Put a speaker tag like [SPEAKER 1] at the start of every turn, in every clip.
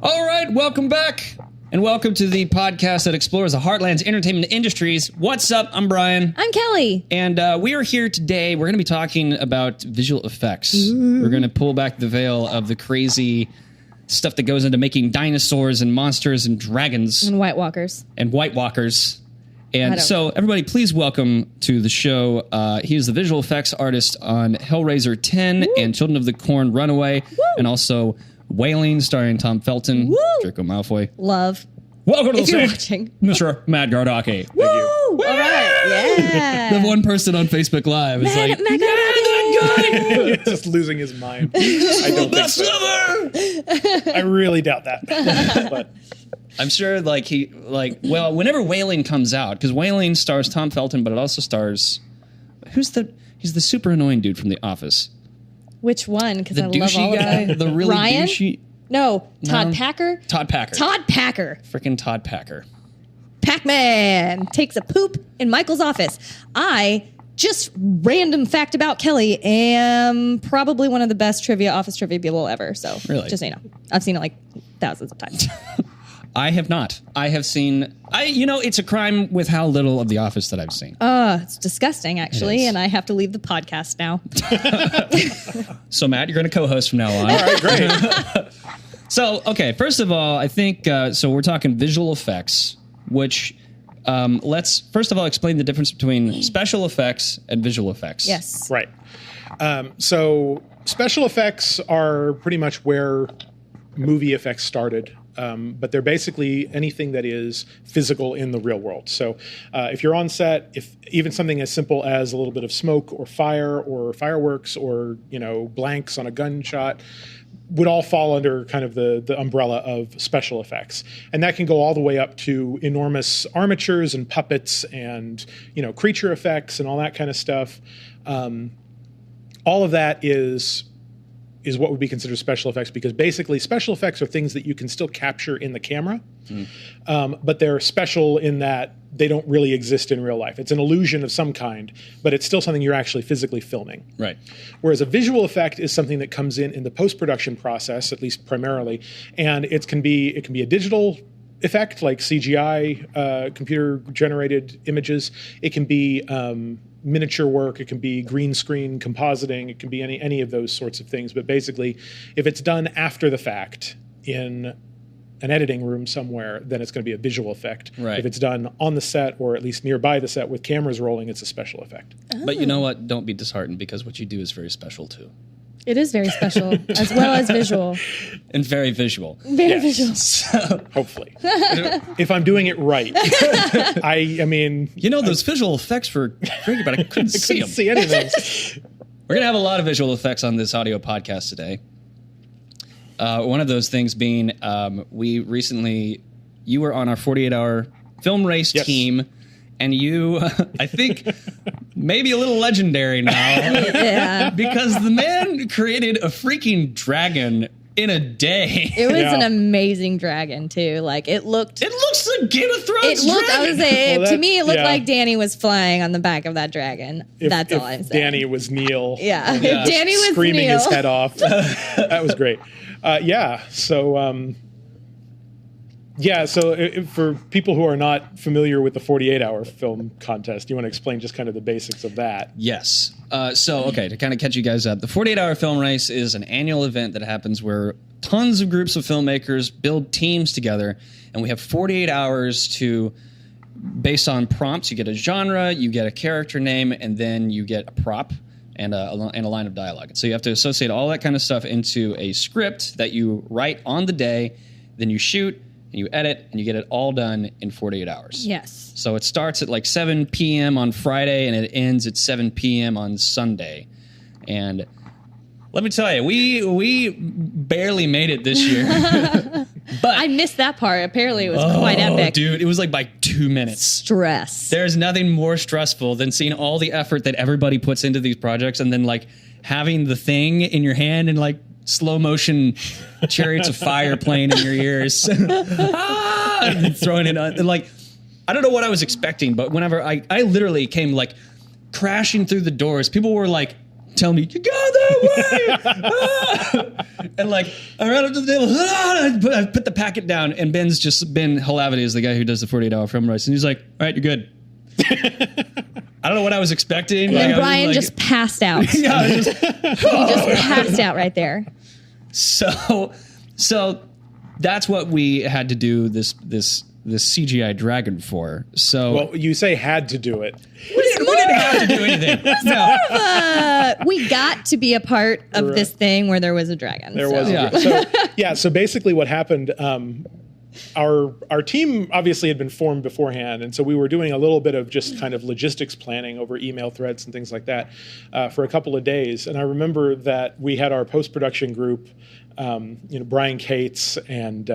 [SPEAKER 1] All right, welcome back. And welcome to the podcast that explores the heartland's entertainment industries. What's up? I'm Brian.
[SPEAKER 2] I'm Kelly.
[SPEAKER 1] And we are here today. We're going to be talking about visual effects. We're going to pull back the veil of the crazy stuff that goes into making dinosaurs and monsters and dragons.
[SPEAKER 2] And White Walkers.
[SPEAKER 1] And so, everybody, please welcome to the show. He is the visual effects artist on Hellraiser 10 and Children of the Corn Runaway, and also Wailing, starring Tom Felton, Draco Malfoy.
[SPEAKER 2] Love.
[SPEAKER 1] Welcome to the
[SPEAKER 2] you're
[SPEAKER 1] stage,
[SPEAKER 2] watching.
[SPEAKER 1] Mr. Matt Gardocki.
[SPEAKER 2] Woo! All right. Yeah.
[SPEAKER 1] The one person on Facebook Live is
[SPEAKER 2] Matt
[SPEAKER 1] like,
[SPEAKER 2] Gardocki.
[SPEAKER 3] Just losing his mind. I don't think so. I really doubt that. But
[SPEAKER 1] I'm sure, whenever Wailing comes out, because Wailing stars Tom Felton, but it also stars he's the super annoying dude from The Office.
[SPEAKER 2] Which one? Because
[SPEAKER 1] The
[SPEAKER 2] I love all
[SPEAKER 1] douchey guy,
[SPEAKER 2] of them.
[SPEAKER 1] the really
[SPEAKER 2] Ryan?
[SPEAKER 1] douchey.
[SPEAKER 2] No, Todd Packer.
[SPEAKER 1] Todd Packer. Freaking Todd Packer.
[SPEAKER 2] Pac-Man takes a poop in Michael's office. I, just random fact about Kelly, am probably one of the best office trivia people ever. So,
[SPEAKER 1] Really?
[SPEAKER 2] Just so you know. I've seen it like thousands of times.
[SPEAKER 1] I have not. I have seen. It's a crime with how little of The Office that I've seen.
[SPEAKER 2] It's disgusting, actually,
[SPEAKER 1] It is.
[SPEAKER 2] and I have to leave the podcast now.
[SPEAKER 1] So, Matt, you're going to co-host from now on.
[SPEAKER 3] all right, great.
[SPEAKER 1] So, okay, first of all, I think, so we're talking visual effects, which let's first of all explain the difference between special effects and visual effects.
[SPEAKER 2] Yes.
[SPEAKER 3] Right. So special effects are pretty much where movie effects started. But they're basically anything that is physical in the real world. So if you're on set, if even something as simple as a little bit of smoke or fire or fireworks or, blanks on a gunshot would all fall under kind of the umbrella of special effects. And that can go all the way up to enormous armatures and puppets and, creature effects and all that kind of stuff. All of that is what would be considered special effects, because basically special effects are things that you can still capture in the camera, but they're special in that they don't really exist in real life. It's an illusion of some kind, but it's still something you're actually physically filming.
[SPEAKER 1] Right.
[SPEAKER 3] Whereas a visual effect is something that comes in the post-production process, at least primarily, and it can be a digital effect like CGI, computer-generated images. It can be miniature work, it can be green screen compositing, it can be any of those sorts of things. But basically, if it's done after the fact in an editing room somewhere, then it's going to be a visual effect.
[SPEAKER 1] Right.
[SPEAKER 3] If it's done on the set or at least nearby the set with cameras rolling, it's a special effect.
[SPEAKER 1] But you know what? Don't be disheartened, because what you do is very special too.
[SPEAKER 2] It is very special, as well as visual.
[SPEAKER 1] And very visual.
[SPEAKER 2] Very visual.
[SPEAKER 1] So,
[SPEAKER 3] Hopefully. If I'm doing it right. I mean...
[SPEAKER 1] those visual effects were great, but I couldn't see them.
[SPEAKER 3] see anything.
[SPEAKER 1] We're going to have a lot of visual effects on this audio podcast today. One of those things being, you were on our 48-hour film race team, and you, I think, maybe a little legendary now.
[SPEAKER 2] Yeah.
[SPEAKER 1] Because the man created a freaking dragon in a day.
[SPEAKER 2] It was an amazing dragon, too. Like, it looks
[SPEAKER 1] like Game of Thrones dragon.
[SPEAKER 2] I was saying,
[SPEAKER 3] Well,
[SPEAKER 2] to me, it looked
[SPEAKER 3] yeah.
[SPEAKER 2] like Danny was flying on the back of that dragon. That's all I'm saying.
[SPEAKER 3] Danny was Neil.
[SPEAKER 2] Yeah.
[SPEAKER 3] Just
[SPEAKER 2] If Danny was
[SPEAKER 3] screaming
[SPEAKER 2] Neil.
[SPEAKER 3] his head off. That was great. So for people who are not familiar with the 48-hour film contest, you want to explain just kind of the basics of that?
[SPEAKER 1] Yes. To kind of catch you guys up, the 48-hour film race is an annual event that happens where tons of groups of filmmakers build teams together, and we have 48 hours to, based on prompts, you get a genre, you get a character name, and then you get a prop and a line of dialogue. So you have to associate all that kind of stuff into a script that you write on the day, then you shoot, and you edit, and you get it all done in 48 hours.
[SPEAKER 2] Yes.
[SPEAKER 1] So it starts at like 7 p.m. on Friday, and it ends at 7 p.m. on Sunday. And let me tell you, we barely made it this year. But
[SPEAKER 2] I missed that part. Apparently, it was quite epic.
[SPEAKER 1] Dude, it was like by 2 minutes.
[SPEAKER 2] Stress.
[SPEAKER 1] There's nothing more stressful than seeing all the effort that everybody puts into these projects, and then like having the thing in your hand and like slow motion chariots of fire playing in your ears. And throwing it on. Like, I don't know what I was expecting, but whenever I literally came like crashing through the doors, people were like tell me, you go that way. And like, I ran up to the table, I put the packet down, and Ben Halavity is the guy who does the 48-hour film rice. And he's like, all right, you're good. I don't know what I was expecting.
[SPEAKER 2] And then Brian just passed out.
[SPEAKER 1] Yeah,
[SPEAKER 2] he just passed out right there.
[SPEAKER 1] So that's what we had to do this CGI dragon for. So
[SPEAKER 3] Well, you say had to do it.
[SPEAKER 1] we didn't have to do anything. No.
[SPEAKER 2] We got to be a part of this thing where there was a dragon.
[SPEAKER 3] There was.
[SPEAKER 1] Yeah.
[SPEAKER 3] So basically what happened, our team obviously had been formed beforehand, and so we were doing a little bit of just kind of logistics planning over email threads and things like that for a couple of days. And I remember that we had our post-production group, Brian Cates and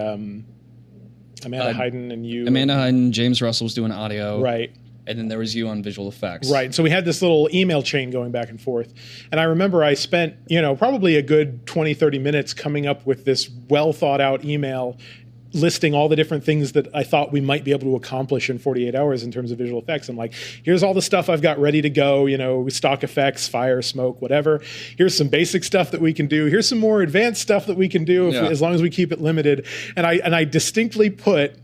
[SPEAKER 3] Amanda Hayden and you.
[SPEAKER 1] Amanda Hayden, James Russell was doing audio.
[SPEAKER 3] Right.
[SPEAKER 1] And then there was you on visual effects.
[SPEAKER 3] Right. So we had this little email chain going back and forth. And I remember I spent, probably a good 20, 30 minutes coming up with this well thought out email listing all the different things that I thought we might be able to accomplish in 48 hours in terms of visual effects. I'm like, here's all the stuff I've got ready to go, stock effects, fire, smoke, whatever. Here's some basic stuff that we can do. Here's some more advanced stuff that we can do as long as we keep it limited. And I distinctly put,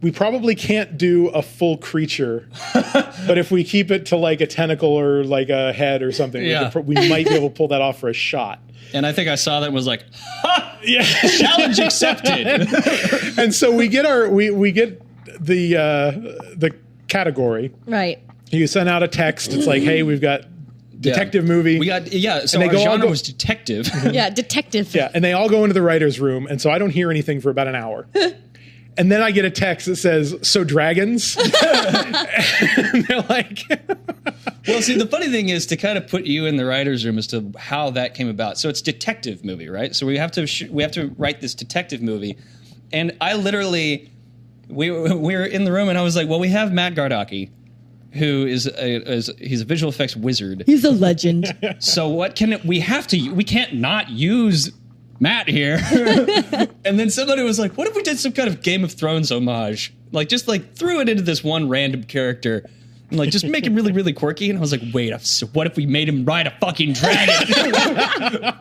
[SPEAKER 3] we probably can't do a full creature, but if we keep it to like a tentacle or like a head or something, we might be able to pull that off for a shot.
[SPEAKER 1] And I think I saw that and was like, ha!
[SPEAKER 3] Yeah.
[SPEAKER 1] Challenge accepted.
[SPEAKER 3] And so we get the category.
[SPEAKER 2] Right.
[SPEAKER 3] You send out a text. It's like, hey, we've got detective movie.
[SPEAKER 1] We got So our genre was detective.
[SPEAKER 2] Yeah, detective.
[SPEAKER 3] Yeah, and they all go into the writer's room, and so I don't hear anything for about an hour. And then I get a text that says, so dragons? And they're like...
[SPEAKER 1] Well, see, the funny thing is to kind of put you in the writer's room as to how that came about. So it's detective movie, right? So we have to write this detective movie. And I literally... We were in the room, and I was like, well, we have Matt Gardocki, who he's a visual effects wizard.
[SPEAKER 2] He's a legend.
[SPEAKER 1] So what we can't not use Matt here. And then somebody was like, what if we did some kind of Game of Thrones homage? Like, just like threw it into this one random character and like just make him really, really quirky. And I was like, wait, so what if we made him ride a fucking dragon?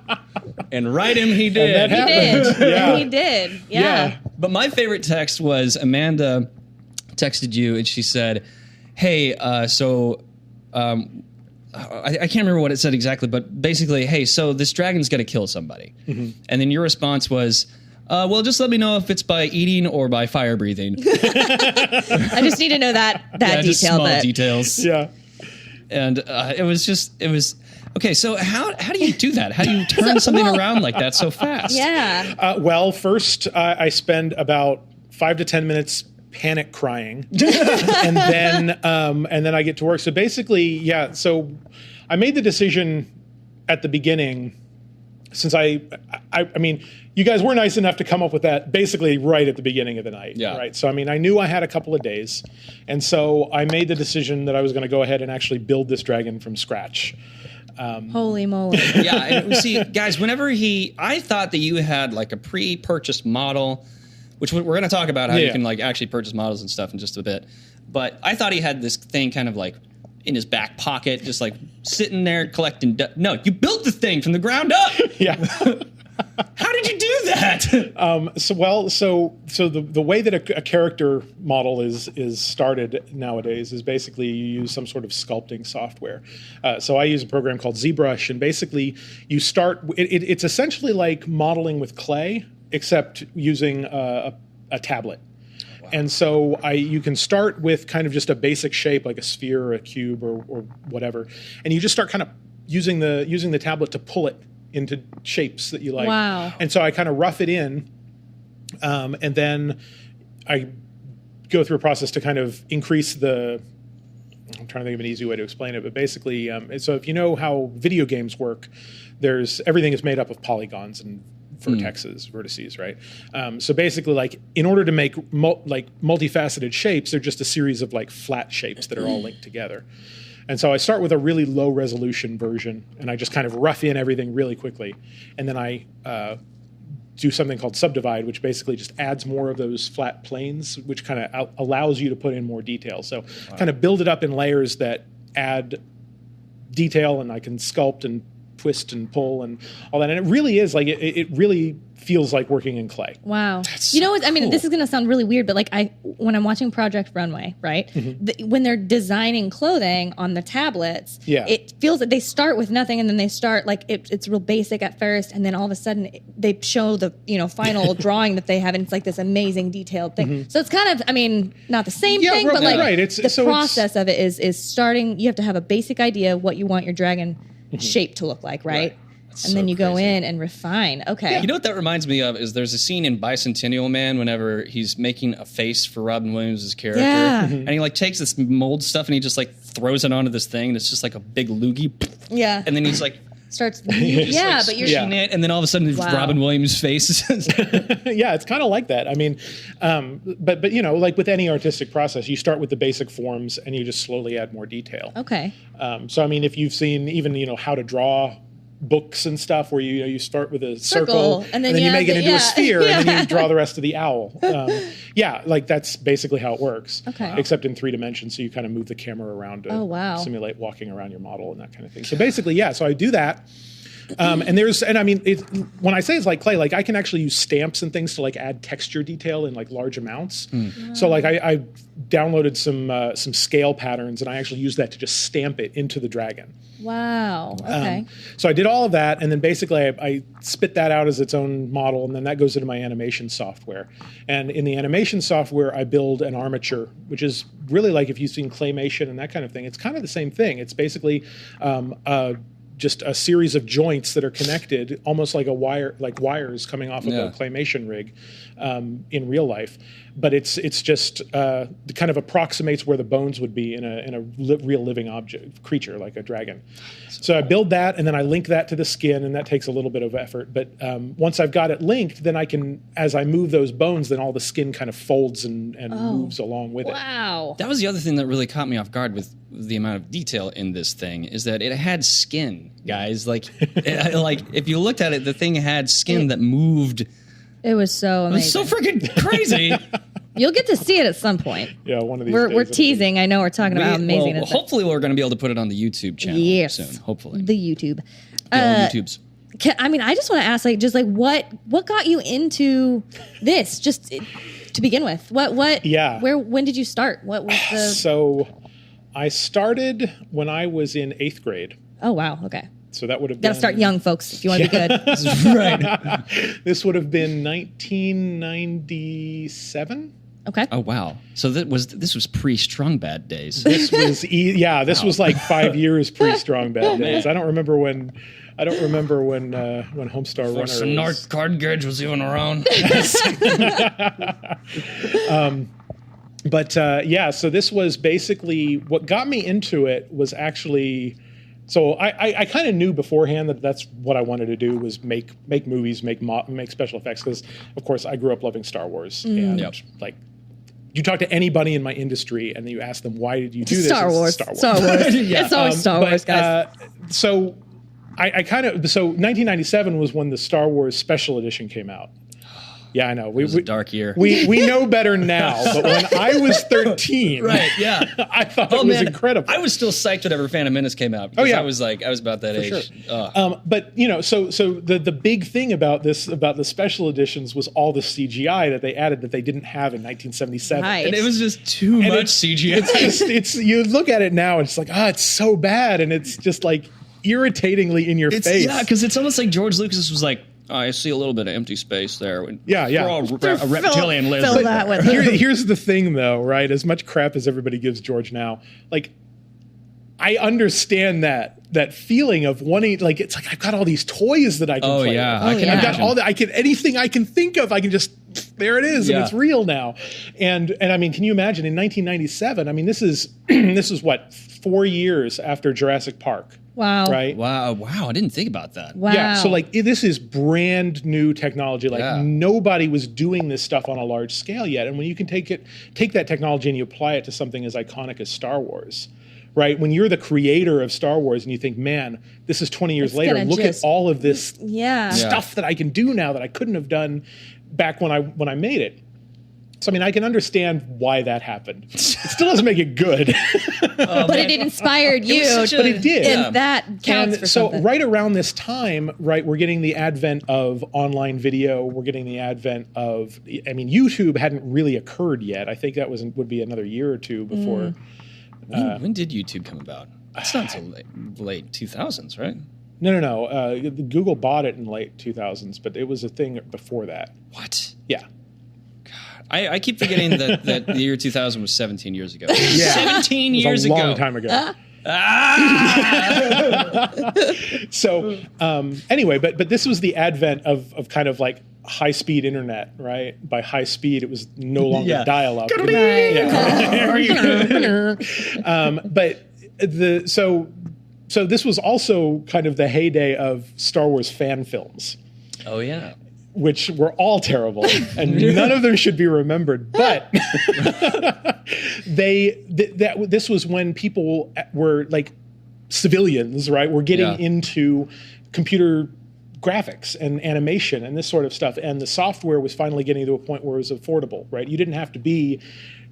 [SPEAKER 1] And ride him he did.
[SPEAKER 3] And that happened. Yeah.
[SPEAKER 2] He did. Yeah.
[SPEAKER 1] But my favorite text was Amanda texted you and she said, hey, I can't remember what it said exactly, but basically, hey, so this dragon's going to kill somebody. Mm-hmm. And then your response was, well, just let me know if it's by eating or by fire breathing.
[SPEAKER 2] I just need to know that detail.
[SPEAKER 1] Just small details.
[SPEAKER 3] Yeah.
[SPEAKER 1] And it was okay. So how do you do that? How do you turn something around like that so fast?
[SPEAKER 2] Yeah.
[SPEAKER 3] Well, first I spend about 5 to 10 minutes panic crying, and then I get to work. So basically, so I made the decision at the beginning, since I mean, you guys were nice enough to come up with that basically right at the beginning of the night.
[SPEAKER 1] Yeah.
[SPEAKER 3] Right. So I mean, I knew I had a couple of days, and so I made the decision that I was going to go ahead and actually build this dragon from scratch.
[SPEAKER 2] Holy moly.
[SPEAKER 1] Yeah. And see, guys, I thought that you had like a pre-purchased model, which we're going to talk about how you can like actually purchase models and stuff in just a bit. But I thought he had this thing kind of like in his back pocket, just like sitting there collecting. No, you built the thing from the ground up.
[SPEAKER 3] Yeah.
[SPEAKER 1] How did you do that?
[SPEAKER 3] So the way that a character model is started nowadays is basically you use some sort of sculpting software. So I use a program called ZBrush, and basically you start. It's essentially like modeling with clay, except using a tablet. Wow. And so you can start with kind of just a basic shape like a sphere or a cube or whatever, and you just start kind of using the tablet to pull it into shapes that you like.
[SPEAKER 2] Wow.
[SPEAKER 3] And so I kind of rough it in, and then I go through a process to kind of increase I'm trying to think of an easy way to explain it, but basically, so if you know how video games work, everything is made up of polygons and vertices, right? So basically, like in order to make multifaceted shapes, they're just a series of like flat shapes that are all linked together. And so I start with a really low resolution version, and I just kind of rough in everything really quickly, and then I do something called subdivide, which basically just adds more of those flat planes, which kind of allows you to put in more detail. So kind of build it up in layers that add detail, and I can sculpt and twist and pull and all that. And it really is like it really feels like working in clay.
[SPEAKER 2] Wow.
[SPEAKER 1] That's
[SPEAKER 2] You know what?
[SPEAKER 1] so
[SPEAKER 2] I mean,
[SPEAKER 1] cool.
[SPEAKER 2] this is going to sound really weird, but like when I'm watching Project Runway, right? When they're designing clothing on the tablets,
[SPEAKER 3] Yeah.
[SPEAKER 2] it feels that they start with nothing and then they start like it's real basic at first, and then all of a sudden they show the final drawing that they have, and it's like this amazing detailed thing. So it's kind of, I mean, not the same
[SPEAKER 3] Yeah,
[SPEAKER 2] thing,
[SPEAKER 3] right,
[SPEAKER 2] but like
[SPEAKER 3] right.
[SPEAKER 2] the process of it is starting. You have to have a basic idea of what you want your dragon shape to look like, right?
[SPEAKER 1] That's
[SPEAKER 2] And then
[SPEAKER 1] so
[SPEAKER 2] you go
[SPEAKER 1] crazy.
[SPEAKER 2] in and refine. Okay.
[SPEAKER 1] You know what that reminds me of is there's a scene in Bicentennial Man whenever he's making a face for Robin Williams' character.
[SPEAKER 2] Yeah.
[SPEAKER 1] And he like takes this mold stuff and he just like throws it onto this thing and it's just like a big loogie.
[SPEAKER 2] Yeah.
[SPEAKER 1] And then he's like
[SPEAKER 2] Starts. Yeah,
[SPEAKER 1] like
[SPEAKER 2] but you're.
[SPEAKER 1] squishing it, and then all of a sudden it's
[SPEAKER 2] Wow.
[SPEAKER 1] Robin Williams' face.
[SPEAKER 3] Yeah, it's kind of like that. I mean, but like with any artistic process, you start with the basic forms and you just slowly add more detail.
[SPEAKER 2] Okay.
[SPEAKER 3] So I mean, if you've seen even how to draw books and stuff, where you start with a circle
[SPEAKER 2] and then
[SPEAKER 3] you
[SPEAKER 2] you
[SPEAKER 3] make
[SPEAKER 2] have
[SPEAKER 3] it
[SPEAKER 2] the-
[SPEAKER 3] into
[SPEAKER 2] yeah.
[SPEAKER 3] a sphere, and then
[SPEAKER 2] Yeah.
[SPEAKER 3] you draw the rest of the owl. Yeah, like that's basically how it works.
[SPEAKER 2] Okay.
[SPEAKER 3] Except in 3 dimensions, so you kind of move the camera around to
[SPEAKER 2] Oh, wow.
[SPEAKER 3] simulate walking around your model and that kind of thing. So basically, yeah. So I do that. And I mean, when I say it's like clay, like I can actually use stamps and things to like add texture detail in like large amounts. So like I downloaded some scale patterns and I actually used that to just stamp it into the dragon.
[SPEAKER 2] Wow. Okay.
[SPEAKER 3] So I did all of that, and then basically I spit that out as its own model, and then that goes into my animation software. And in the animation software, I build an armature, which is really like if you've seen claymation and that kind of thing. It's kind of the same thing. It's basically just a series of joints that are connected, almost like wires coming off of
[SPEAKER 1] Yeah.
[SPEAKER 3] a claymation rig in real life. But it's just kind of approximates where the bones would be in a real living creature like a dragon. So I build that, and then I link that to the skin, and that takes a little bit of effort. But once I've got it linked, then I can, as I move those bones, then all the skin kind of folds and moves along with it.
[SPEAKER 2] Wow.
[SPEAKER 1] That was the other thing that really caught me off guard with the amount of detail in this thing is that it had skin, guys. Like, if you looked at it, the thing had skin that moved.
[SPEAKER 2] It was so
[SPEAKER 1] It was
[SPEAKER 2] amazing.
[SPEAKER 1] so freaking crazy.
[SPEAKER 2] You'll get to see it at some point.
[SPEAKER 3] Yeah, one of these
[SPEAKER 2] We're
[SPEAKER 3] days.
[SPEAKER 2] teasing. I know we're talking about how amazing it is.
[SPEAKER 1] hopefully we're going to be able to put it on the YouTube channel
[SPEAKER 2] Yes.
[SPEAKER 1] soon. Hopefully.
[SPEAKER 2] The YouTube.
[SPEAKER 1] The old YouTubes.
[SPEAKER 2] I mean, I just want to ask, what got you into this? Just to begin with, what?
[SPEAKER 3] Yeah.
[SPEAKER 2] When did you start? What was the?
[SPEAKER 3] So I started when I was in 8th grade.
[SPEAKER 2] Oh wow. Okay.
[SPEAKER 3] So that would have
[SPEAKER 2] Got
[SPEAKER 3] been
[SPEAKER 2] to start young, folks, if you want to be good.
[SPEAKER 1] Right.
[SPEAKER 3] This would have been 1997.
[SPEAKER 2] Okay.
[SPEAKER 1] Oh wow. So this was pre-Strung Bad days.
[SPEAKER 3] This was this was like 5 years pre-Strong Bad Days. I don't remember when Homestar Runner
[SPEAKER 1] The
[SPEAKER 3] was.
[SPEAKER 1] North Card Gauge was even around.
[SPEAKER 3] So this was basically what got me into it was actually. So I kind of knew beforehand that that's what I wanted to do was make movies, make special effects, because of course I grew up loving Star Wars and
[SPEAKER 1] Yep.
[SPEAKER 3] like. You talk to anybody in my industry, and then you ask them, "Why did you do this?"
[SPEAKER 2] Star
[SPEAKER 3] It's
[SPEAKER 2] Wars.
[SPEAKER 3] Star Wars.
[SPEAKER 2] Star Wars. It's always Star Wars, guys.
[SPEAKER 3] So I kind of 1997 was when the Star Wars Special Edition came out. Yeah, I know.
[SPEAKER 1] It was a dark year.
[SPEAKER 3] We know better now, but when I was 13,
[SPEAKER 1] Right, yeah.
[SPEAKER 3] I thought it was incredible.
[SPEAKER 1] I was still psyched whenever Phantom Menace came out. Because
[SPEAKER 3] yeah.
[SPEAKER 1] I was about that age.
[SPEAKER 3] Sure. But so the big thing about the special editions was all the CGI that they added that they didn't have in 1977.
[SPEAKER 2] Right.
[SPEAKER 1] And it was just too much CGI.
[SPEAKER 3] It's you look at it now and it's like, it's so bad, and it's just like irritatingly in your face.
[SPEAKER 1] Yeah, because it's almost like George Lucas was like, I see a little bit of empty space there.
[SPEAKER 3] Yeah.
[SPEAKER 1] Throw a reptilian
[SPEAKER 2] Fill
[SPEAKER 1] lizard.
[SPEAKER 2] that with.
[SPEAKER 3] Here's the thing, though, right? As much crap as everybody gives George now, like, I understand that feeling of wanting, like, it's like I've got all these toys that I can play with.
[SPEAKER 1] I can
[SPEAKER 3] I've got
[SPEAKER 1] imagine.
[SPEAKER 3] all that. Anything I can think of, I can just, there it is, and
[SPEAKER 1] Yeah.
[SPEAKER 3] it's real now. And I mean, can you imagine in 1997? I mean, this is this is what 4 years after Jurassic Park.
[SPEAKER 2] Wow.
[SPEAKER 3] Right.
[SPEAKER 1] Wow, I didn't think about that.
[SPEAKER 2] Wow.
[SPEAKER 3] Yeah, so like this is brand new technology. Like
[SPEAKER 1] Yeah.
[SPEAKER 3] nobody was doing this stuff on a large scale yet. And when you can take that technology and you apply it to something as iconic as Star Wars, right? When you're the creator of Star Wars and you think, man, this is 20 years
[SPEAKER 2] It's
[SPEAKER 3] later.
[SPEAKER 2] gonna
[SPEAKER 3] Look at
[SPEAKER 2] just-
[SPEAKER 3] all of this
[SPEAKER 2] Yeah.
[SPEAKER 3] stuff that I can do now that I couldn't have done back when I made it. So, I mean, I can understand why that happened. It still doesn't make it good.
[SPEAKER 2] But it inspired you.
[SPEAKER 3] But it did.
[SPEAKER 2] And that counts for
[SPEAKER 3] so
[SPEAKER 2] something.
[SPEAKER 3] right around this time, right, we're getting the advent of online video. We're getting the advent of, I mean, YouTube hadn't really occurred yet. I think that would be another year or two before.
[SPEAKER 1] When did YouTube come about? It's not until late 2000s, right?
[SPEAKER 3] No. Google bought it in late 2000s, but it was a thing before that.
[SPEAKER 1] What?
[SPEAKER 3] Yeah.
[SPEAKER 1] I keep forgetting that the year 2000 was 17 years ago.
[SPEAKER 3] Yeah.
[SPEAKER 1] 17
[SPEAKER 3] It was
[SPEAKER 1] years
[SPEAKER 3] a long
[SPEAKER 1] ago.
[SPEAKER 3] time ago.
[SPEAKER 1] Ah!
[SPEAKER 3] So anyway, but this was the advent of kind of like high-speed internet, right? By high speed, it was no longer
[SPEAKER 1] Yeah.
[SPEAKER 3] dial-up.
[SPEAKER 2] Right.
[SPEAKER 3] But so this was also kind of the heyday of Star Wars fan films,
[SPEAKER 1] Oh, yeah.
[SPEAKER 3] which were all terrible, and none of them should be remembered. But this was when people were like civilians, right? Were getting into computer graphics and animation and this sort of stuff, and the software was finally getting to a point where it was affordable, right? You didn't have to be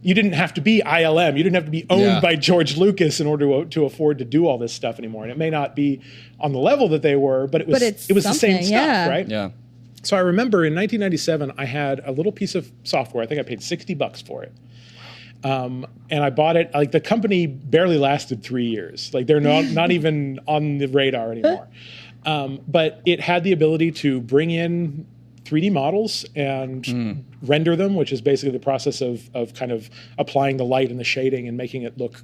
[SPEAKER 3] ILM. You didn't have to be owned by George Lucas in order to afford to do all this stuff anymore. And it may not be on the level that they were, but it was the same stuff, right?
[SPEAKER 1] Yeah.
[SPEAKER 3] So I remember in 1997, I had a little piece of software. I think I paid $60 for it. And I bought it, like the company barely lasted 3 years. Like they're not even on the radar anymore. But it had the ability to bring in 3D models and render them, which is basically the process of kind of applying the light and the shading and making it look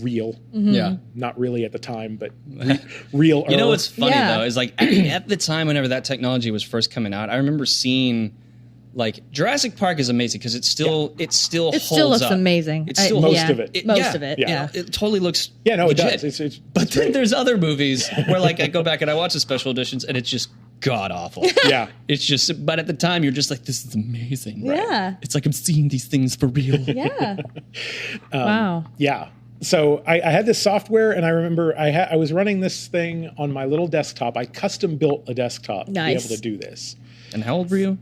[SPEAKER 3] real.
[SPEAKER 1] Yeah.
[SPEAKER 3] Not really at the time, but real.
[SPEAKER 1] You know what's funny
[SPEAKER 2] Yeah.
[SPEAKER 1] though is like at the time whenever that technology was first coming out, I remember seeing like Jurassic Park is amazing because it still holds
[SPEAKER 2] looks
[SPEAKER 1] up.
[SPEAKER 2] amazing.
[SPEAKER 1] It still
[SPEAKER 3] Most of it.
[SPEAKER 2] Most of it. Yeah.
[SPEAKER 1] It totally looks
[SPEAKER 3] Yeah, no,
[SPEAKER 1] legit.
[SPEAKER 3] it does. It's
[SPEAKER 1] But then
[SPEAKER 3] great.
[SPEAKER 1] there's other movies where like I go back and I watch the special editions and it's just god awful.
[SPEAKER 3] Yeah.
[SPEAKER 1] It's just, but at the time you're just like, this is amazing.
[SPEAKER 2] Yeah.
[SPEAKER 1] It's like I'm seeing these things for real.
[SPEAKER 2] Yeah. Wow.
[SPEAKER 3] Yeah. So I had this software, and I remember I was running this thing on my little desktop. I custom built a desktop
[SPEAKER 2] Nice.
[SPEAKER 3] to be able to do this.
[SPEAKER 1] And how old were you?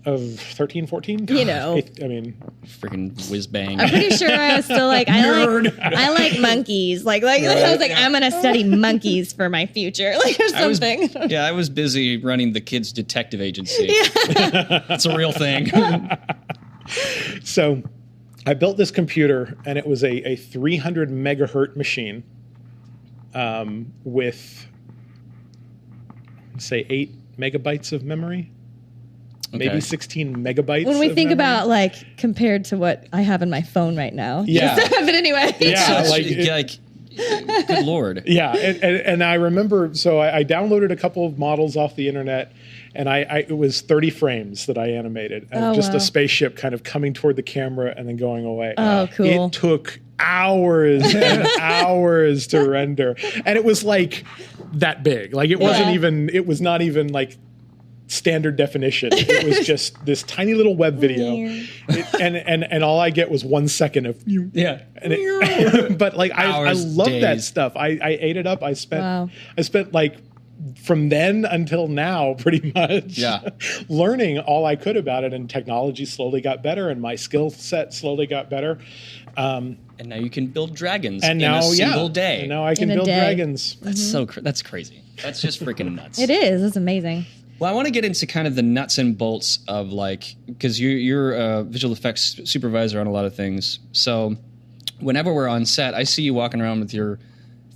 [SPEAKER 3] Of 13, 14?
[SPEAKER 2] You know.
[SPEAKER 3] I mean,
[SPEAKER 1] Freaking whiz bang.
[SPEAKER 2] I'm pretty sure I was still like, I like monkeys. Like I was like, I'm gonna study monkeys for my future, like or something.
[SPEAKER 1] I was busy running the kids' detective agency. That's a real thing.
[SPEAKER 3] so I built this computer, and it was a 300 megahertz machine with, say, 8 megabytes of memory.
[SPEAKER 1] Okay.
[SPEAKER 3] Maybe 16 megabytes.
[SPEAKER 2] When we
[SPEAKER 3] of
[SPEAKER 2] think
[SPEAKER 3] memory.
[SPEAKER 2] about like compared to what I have in my phone right now.
[SPEAKER 3] Yeah.
[SPEAKER 2] But anyway.
[SPEAKER 3] Yeah,
[SPEAKER 1] Good Lord.
[SPEAKER 3] Yeah, and I remember, so I downloaded a couple of models off the internet, and it was 30 frames that I animated, and just
[SPEAKER 2] wow.
[SPEAKER 3] a spaceship kind of coming toward the camera and then going away.
[SPEAKER 2] Oh, cool.
[SPEAKER 3] It took hours and hours to render, and it was like that big. Like it was not even like standard definition. It was just this tiny little web video, and all I get was 1 second of
[SPEAKER 1] Yeah.
[SPEAKER 3] and but like I
[SPEAKER 1] Hours,
[SPEAKER 3] love that
[SPEAKER 1] days.
[SPEAKER 3] stuff. I ate it up. I spent
[SPEAKER 2] Wow.
[SPEAKER 3] like from then until now pretty much
[SPEAKER 1] Yeah.
[SPEAKER 3] learning all I could about it, and technology slowly got better and my skill set slowly got better.
[SPEAKER 1] And now you can build dragons
[SPEAKER 3] And
[SPEAKER 1] in
[SPEAKER 3] now
[SPEAKER 1] a single day.
[SPEAKER 3] And now I can
[SPEAKER 2] In a
[SPEAKER 3] build
[SPEAKER 2] day.
[SPEAKER 3] dragons.
[SPEAKER 1] That's that's crazy. That's just freaking nuts.
[SPEAKER 2] It is. It's amazing.
[SPEAKER 1] Well, I want to get into kind of the nuts and bolts of like, because you're a visual effects supervisor on a lot of things. So whenever we're on set, I see you walking around with your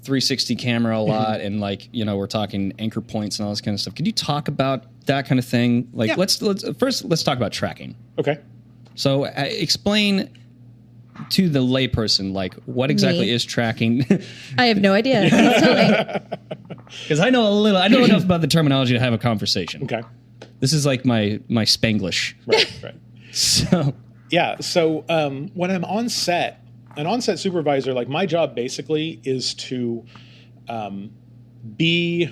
[SPEAKER 1] 360 camera a lot, and like, you know, we're talking anchor points and all this kind of stuff. Could you talk about that kind of thing? Like,
[SPEAKER 3] Yeah.
[SPEAKER 1] let's talk about tracking.
[SPEAKER 3] Okay.
[SPEAKER 1] So explain to the layperson, like, what exactly is tracking?
[SPEAKER 2] I have no idea. Please tell me.
[SPEAKER 1] Because I know enough about the terminology to have a conversation.
[SPEAKER 3] Okay.
[SPEAKER 1] This is like my Spanglish.
[SPEAKER 3] Right.
[SPEAKER 1] So
[SPEAKER 3] Yeah. So when I'm on set, an on-set supervisor, like my job basically is to I'm the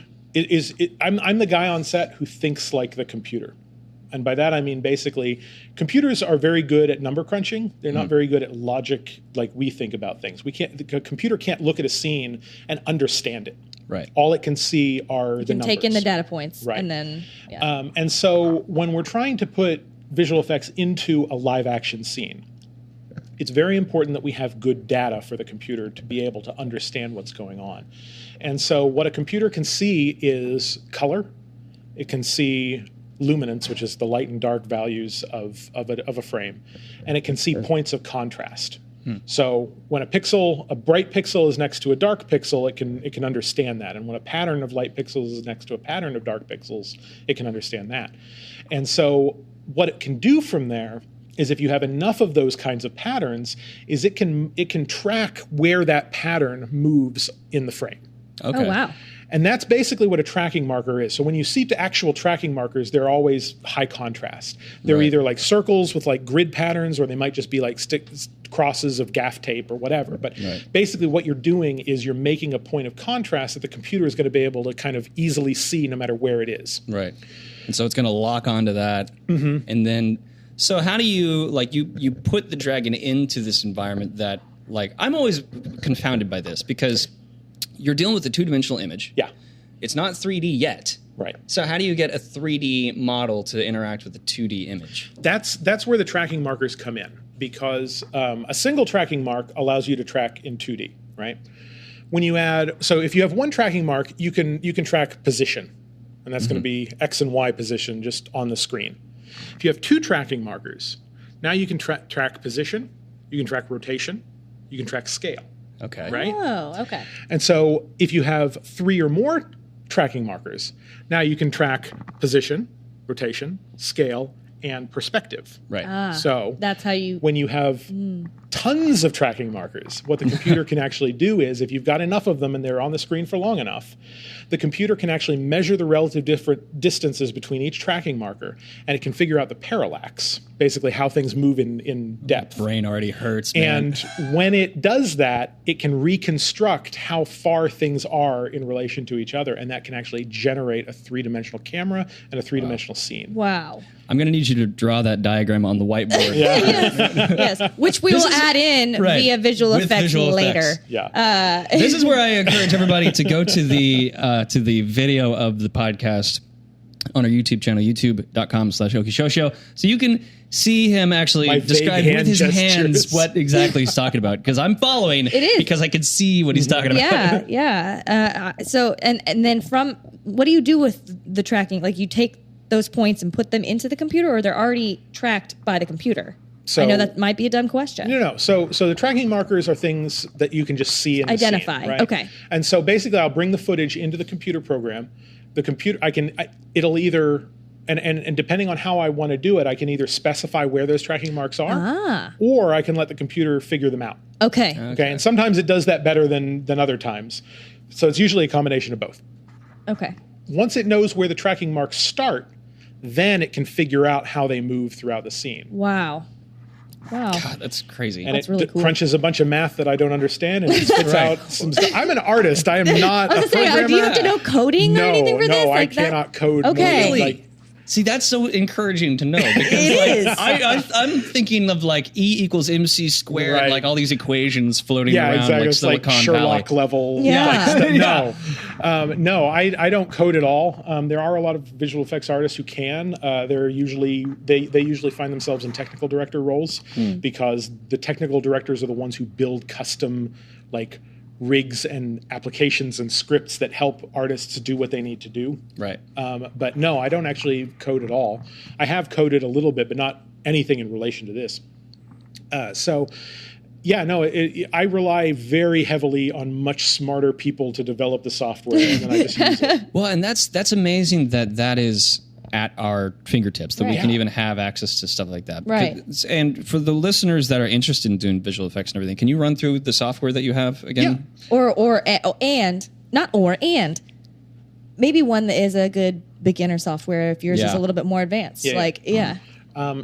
[SPEAKER 3] guy on set who thinks like the computer. And by that, I mean, basically, computers are very good at number crunching. They're not very good at logic like we think about things. The computer can't look at a scene and understand it.
[SPEAKER 1] right.
[SPEAKER 3] All it can see are the
[SPEAKER 2] You can
[SPEAKER 3] numbers.
[SPEAKER 2] take in the data points
[SPEAKER 3] Right.
[SPEAKER 2] and then
[SPEAKER 3] And so when we're trying to put visual effects into a live action scene, it's very important that we have good data for the computer to be able to understand what's going on. And so what a computer can see is color. It can see luminance, which is the light and dark values of a frame. And it can see points of contrast. So when a bright pixel is next to a dark pixel, it can understand that. And when a pattern of light pixels is next to a pattern of dark pixels, it can understand that. And so what it can do from there is, if you have enough of those kinds of patterns, is it can track where that pattern moves in the frame.
[SPEAKER 1] Okay.
[SPEAKER 2] Oh, wow.
[SPEAKER 3] And that's basically what a tracking marker is. So when you see actual tracking markers, they're always high contrast. They're either like circles with like grid patterns, or they might just be like crosses of gaff tape or whatever. But basically what you're doing is you're making a point of contrast that the computer is going to be able to kind of easily see no matter where it is.
[SPEAKER 1] Right. And so it's going to lock onto that. And then, so how do you, like, you put the dragon into this environment that, like, I'm always confounded by this, because you're dealing with a two-dimensional image.
[SPEAKER 3] Yeah.
[SPEAKER 1] It's not 3D yet.
[SPEAKER 3] Right.
[SPEAKER 1] So how do you get a 3D model to interact with a 2D image?
[SPEAKER 3] That's where the tracking markers come in, because a single tracking mark allows you to track in 2D, right? When you add, so if you have one tracking mark, you can track position, and that's going to be X and Y position just on the screen. If you have two tracking markers, now you can track position, you can track rotation, you can track scale.
[SPEAKER 1] Okay.
[SPEAKER 3] Right?
[SPEAKER 2] Oh, okay.
[SPEAKER 3] And so if you have three or more tracking markers, now you can track position, rotation, scale, and perspective.
[SPEAKER 1] Right.
[SPEAKER 3] So
[SPEAKER 2] That's how you...
[SPEAKER 3] when you have tons of tracking markers, what the computer can actually do is, if you've got enough of them and they're on the screen for long enough, the computer can actually measure the relative different distances between each tracking marker, and it can figure out the parallax, basically how things move in depth.
[SPEAKER 1] Brain already hurts, man.
[SPEAKER 3] And when it does that, it can reconstruct how far things are in relation to each other, and that can actually generate a three-dimensional camera and a three-dimensional scene.
[SPEAKER 2] Wow.
[SPEAKER 1] I'm going to need you to draw that diagram on the whiteboard.
[SPEAKER 2] Yes, which we will add in via visual
[SPEAKER 1] with
[SPEAKER 2] effects
[SPEAKER 1] visual
[SPEAKER 2] later.
[SPEAKER 1] effects.
[SPEAKER 3] Yeah.
[SPEAKER 1] This is where I encourage everybody to go to the video of the podcast on our YouTube channel, youtube.com/Okie Show Show, so you can see him actually
[SPEAKER 3] My
[SPEAKER 1] describe
[SPEAKER 3] vague
[SPEAKER 1] with his
[SPEAKER 3] hand
[SPEAKER 1] hands
[SPEAKER 3] gestures.
[SPEAKER 1] what exactly he's talking about, because I'm following because I can see what he's talking about.
[SPEAKER 2] Yeah. So, and then from, what do you do with the tracking? Like, you take those points and put them into the computer, or they're already tracked by the computer?
[SPEAKER 3] So,
[SPEAKER 2] I know that might be a dumb question.
[SPEAKER 3] No. So the tracking markers are things that you can just see in the
[SPEAKER 2] Identify.
[SPEAKER 3] scene, right?
[SPEAKER 2] Okay.
[SPEAKER 3] And so basically, I'll bring the footage into the computer program. The computer, it'll either, and depending on how I want to do it, I can either specify where those tracking marks are, or I can let the computer figure them out.
[SPEAKER 2] Okay.
[SPEAKER 3] Okay. And sometimes it does that better than other times. So it's usually a combination of both.
[SPEAKER 2] Okay.
[SPEAKER 3] Once it knows where the tracking marks start, then it can figure out how they move throughout the scene.
[SPEAKER 2] Wow.
[SPEAKER 1] God, that's crazy.
[SPEAKER 3] And
[SPEAKER 2] That's
[SPEAKER 3] it
[SPEAKER 2] really cool.
[SPEAKER 3] crunches a bunch of math that I don't understand and it spits out some stuff. I'm an artist. I am not
[SPEAKER 2] I
[SPEAKER 3] a
[SPEAKER 2] was going to say,
[SPEAKER 3] programmer.
[SPEAKER 2] do you have to know coding or anything for this?
[SPEAKER 3] No, I
[SPEAKER 2] Like that?
[SPEAKER 3] cannot code.
[SPEAKER 2] Okay.
[SPEAKER 3] more, like,
[SPEAKER 1] See, that's so encouraging to know, because
[SPEAKER 2] It is.
[SPEAKER 1] I'm thinking of like E equals MC squared,
[SPEAKER 3] Right.
[SPEAKER 1] like all these equations floating
[SPEAKER 3] yeah,
[SPEAKER 1] around
[SPEAKER 3] exactly.
[SPEAKER 1] like
[SPEAKER 3] It's like
[SPEAKER 1] Silicon
[SPEAKER 3] Sherlock
[SPEAKER 1] Valley.
[SPEAKER 3] level.
[SPEAKER 2] Yeah.
[SPEAKER 3] Like stuff. No, I don't code at all. There are a lot of visual effects artists who can. They're usually they usually find themselves in technical director roles because the technical directors are the ones who build custom like rigs and applications and scripts that help artists do what they need to do.
[SPEAKER 1] Right.
[SPEAKER 3] But no, I don't actually code at all. I have coded a little bit, but not anything in relation to this. I rely very heavily on much smarter people to develop the software, and then I just use it.
[SPEAKER 1] Well, and that's amazing that is at our fingertips, that we
[SPEAKER 2] Right.
[SPEAKER 1] can even have access to stuff like that.
[SPEAKER 2] Right.
[SPEAKER 1] And for the listeners that are interested in doing visual effects and everything, can you run through the software that you have again?
[SPEAKER 2] And maybe one that is a good beginner software if yours is
[SPEAKER 1] Yeah.
[SPEAKER 2] a little bit more advanced.
[SPEAKER 3] Yeah.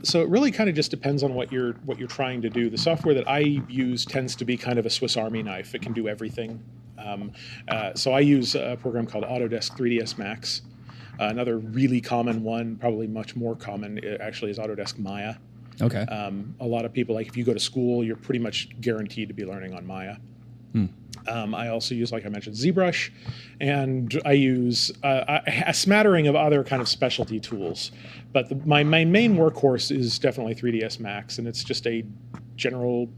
[SPEAKER 3] So it really kind of just depends on what you're trying to do. The software that I use tends to be kind of a Swiss Army knife. It can do everything. So I use a program called Autodesk 3ds Max. Another really common one, probably much more common, actually, is Autodesk Maya.
[SPEAKER 1] Okay.
[SPEAKER 3] A lot of people, like if you go to school, you're pretty much guaranteed to be learning on Maya. I also use, like I mentioned, ZBrush, and I use a smattering of other kind of specialty tools. But my main workhorse is definitely 3ds Max, and it's just a general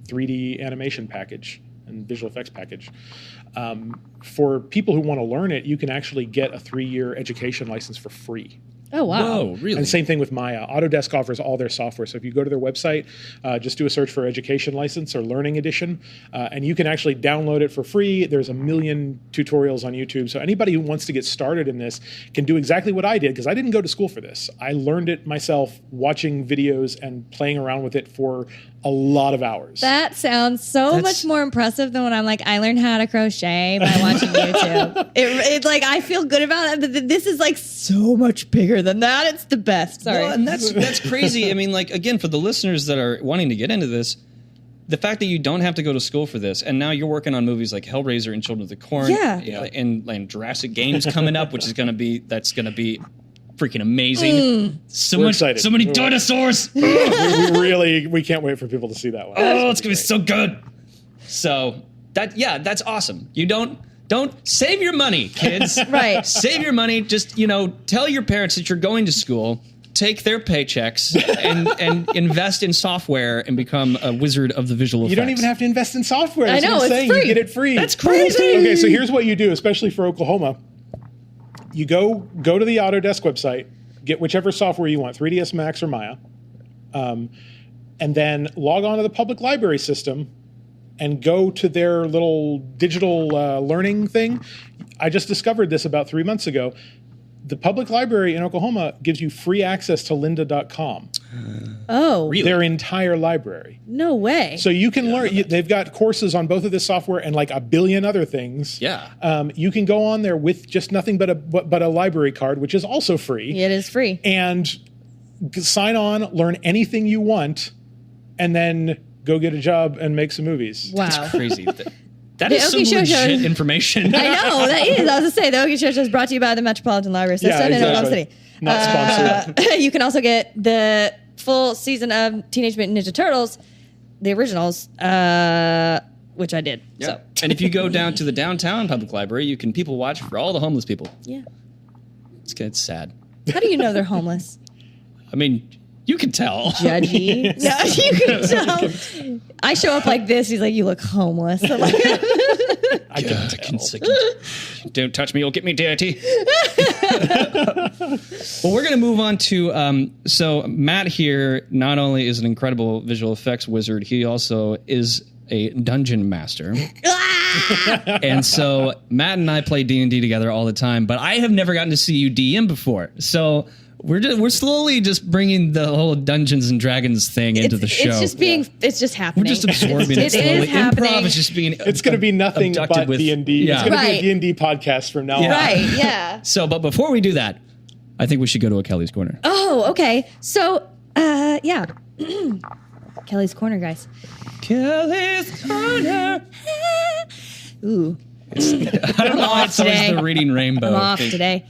[SPEAKER 3] 3D animation package and visual effects package. For people who want to learn it, you can actually get a 3-year education license for free.
[SPEAKER 2] Oh, wow.
[SPEAKER 1] Whoa, really?
[SPEAKER 3] And same thing with Maya. Autodesk offers all their software. So if you go to their website, just do a search for education license or learning edition, and you can actually download it for free. There's a million tutorials on YouTube. So anybody who wants to get started in this can do exactly what I did, because I didn't go to school for this. I learned it myself watching videos and playing around with it for a lot of hours.
[SPEAKER 2] That sounds so much more impressive than when I'm like, I learned how to crochet by watching YouTube. It like, I feel good about it, but this is like so much bigger than that. It's the best. Sorry.
[SPEAKER 1] Well, and that's crazy. I mean, like, again, for the listeners that are wanting to get into this, the fact that you don't have to go to school for this, and now you're working on movies like Hellraiser and Children of the Corn, and Jurassic Games coming up, which is going to be freaking amazing.
[SPEAKER 3] We're excited.
[SPEAKER 1] So many dinosaurs.
[SPEAKER 3] we can't wait for people to see that one.
[SPEAKER 1] Oh, it's gonna be so good. So that's awesome. You don't save your money, kids.
[SPEAKER 2] Right.
[SPEAKER 1] Save your money. Just, tell your parents that you're going to school, take their paychecks, and invest in software and become a wizard of the visual effects.
[SPEAKER 3] You don't even have to invest in software.
[SPEAKER 2] I know,
[SPEAKER 3] what I'm
[SPEAKER 2] it's
[SPEAKER 3] saying.
[SPEAKER 2] free.
[SPEAKER 3] You get it free.
[SPEAKER 1] That's crazy.
[SPEAKER 3] Okay, so here's what you do, especially for Oklahoma. You go to the Autodesk website, get whichever software you want, 3ds Max or Maya, and then log on to the public library system and go to their little digital learning thing. I just discovered this about 3 months ago. The public library in Oklahoma gives you free access to lynda.com.
[SPEAKER 2] Oh,
[SPEAKER 1] Really?
[SPEAKER 3] Their entire library.
[SPEAKER 2] no way.
[SPEAKER 3] So you can learn. They've got courses on both of this software and like a billion other things.
[SPEAKER 1] Yeah.
[SPEAKER 3] You can go on there with just nothing but a library card, which is also free,
[SPEAKER 2] It is free.
[SPEAKER 3] and sign on, learn anything you want, and then go get a job and make some movies.
[SPEAKER 2] Wow.
[SPEAKER 1] That's crazy. That
[SPEAKER 2] The
[SPEAKER 1] is some
[SPEAKER 2] Okie Show Show-
[SPEAKER 1] legit information.
[SPEAKER 2] I know, that is. I was going to say, the Okie Show Show is brought to you by the Metropolitan Library System in Oklahoma City.
[SPEAKER 3] Not sponsored.
[SPEAKER 2] You can also get the full season of Teenage Mutant Ninja Turtles, the originals, which I did.
[SPEAKER 1] Yeah.
[SPEAKER 2] So,
[SPEAKER 1] And if you go down to the downtown public library, you can people watch for all the homeless people.
[SPEAKER 2] yeah.
[SPEAKER 1] It's sad.
[SPEAKER 2] How do you know they're homeless?
[SPEAKER 1] I mean, you can tell.
[SPEAKER 2] Judgy. No, you can tell. I show up like this. He's like, you look homeless. I'm like,
[SPEAKER 3] I can tell.
[SPEAKER 1] Don't touch me, you'll get me dirty. Well, we're going to move on to, so Matt here not only is an incredible visual effects wizard, he also is a dungeon master. And so Matt and I play D&D together all the time, but I have never gotten to see you DM before. So we're slowly just bringing the whole Dungeons and Dragons thing into the show.
[SPEAKER 2] It's just happening.
[SPEAKER 1] We're just absorbing it slowly.
[SPEAKER 2] It is happening.
[SPEAKER 1] Improv is just being
[SPEAKER 3] It's going to be nothing but
[SPEAKER 1] abducted with-
[SPEAKER 3] D&D.
[SPEAKER 1] Yeah.
[SPEAKER 3] It's going to
[SPEAKER 2] Right.
[SPEAKER 3] be a D&D podcast from now on.
[SPEAKER 2] Right, yeah.
[SPEAKER 1] So, but before we do that, I think we should go to a Kelly's Corner.
[SPEAKER 2] Oh, okay. So, yeah. Kelly's Corner, guys.
[SPEAKER 1] Kelly's Corner.
[SPEAKER 2] Ooh,
[SPEAKER 1] I don't know why it's always
[SPEAKER 2] today.
[SPEAKER 1] the Reading Rainbow.
[SPEAKER 2] I'm off
[SPEAKER 1] thing.
[SPEAKER 2] today.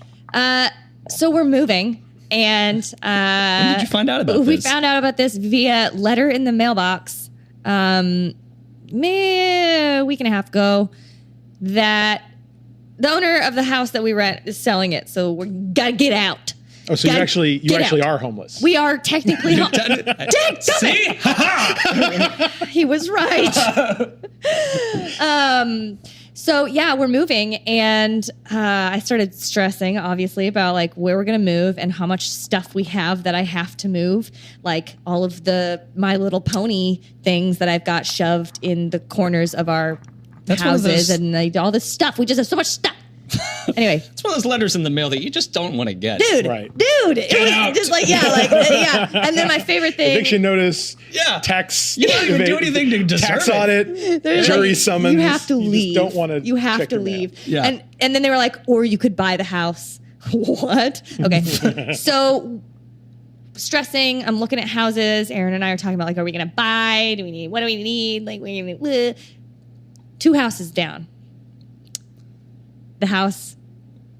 [SPEAKER 2] So we're moving, and
[SPEAKER 1] When did you find out about
[SPEAKER 2] we
[SPEAKER 1] this?
[SPEAKER 2] found out about this via letter in the mailbox. A week and a half ago, that the owner of the house that we rent is selling it. So we gotta get out.
[SPEAKER 3] Oh, so you
[SPEAKER 2] Gotta
[SPEAKER 3] actually
[SPEAKER 2] get out.
[SPEAKER 3] are homeless.
[SPEAKER 2] We are technically home.
[SPEAKER 1] See?
[SPEAKER 2] He was right. So yeah, we're moving, and I started stressing, obviously, about like where we're gonna move and how much stuff we have that I have to move, like all of the My Little Pony things that I've got shoved in the corners of our
[SPEAKER 1] That's one of
[SPEAKER 2] houses,
[SPEAKER 1] those-
[SPEAKER 2] and like, all this stuff. We just have so much stuff. Anyway,
[SPEAKER 1] It's one of those letters in the mail that you just don't want to get.
[SPEAKER 2] dude,
[SPEAKER 3] Right.
[SPEAKER 2] it was
[SPEAKER 1] out.
[SPEAKER 2] just like yeah. And then my favorite thing.
[SPEAKER 3] Eviction notice.
[SPEAKER 1] Yeah.
[SPEAKER 3] Tax.
[SPEAKER 1] You don't even do anything to deserve
[SPEAKER 3] tax
[SPEAKER 1] it.
[SPEAKER 3] audit.
[SPEAKER 2] There's
[SPEAKER 3] Jury
[SPEAKER 2] like,
[SPEAKER 3] summons.
[SPEAKER 2] You have to leave.
[SPEAKER 3] Just don't want to.
[SPEAKER 2] You have
[SPEAKER 3] check
[SPEAKER 2] to
[SPEAKER 3] your mail.
[SPEAKER 2] leave.
[SPEAKER 1] Yeah.
[SPEAKER 2] And then they were like, or you could buy the house. What? Okay. So stressing. I'm looking at houses. Aaron and I are talking about like, are we going to buy? What do we need? Like, we're gonna, 2 houses down. The house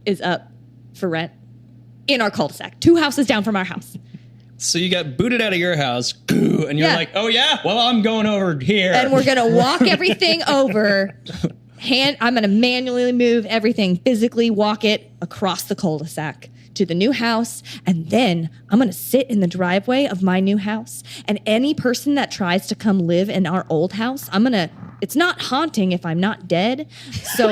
[SPEAKER 2] is up for rent in our cul-de-sac. 2 houses down from our house.
[SPEAKER 1] So you got booted out of your house, and you're like, oh yeah, well I'm going over here,
[SPEAKER 2] and we're gonna walk everything over. I'm gonna manually move everything, physically walk it across the cul-de-sac to the new house, and then I'm gonna sit in the driveway of my new house. And any person that tries to come live in our old house, it's not haunting if I'm not dead. So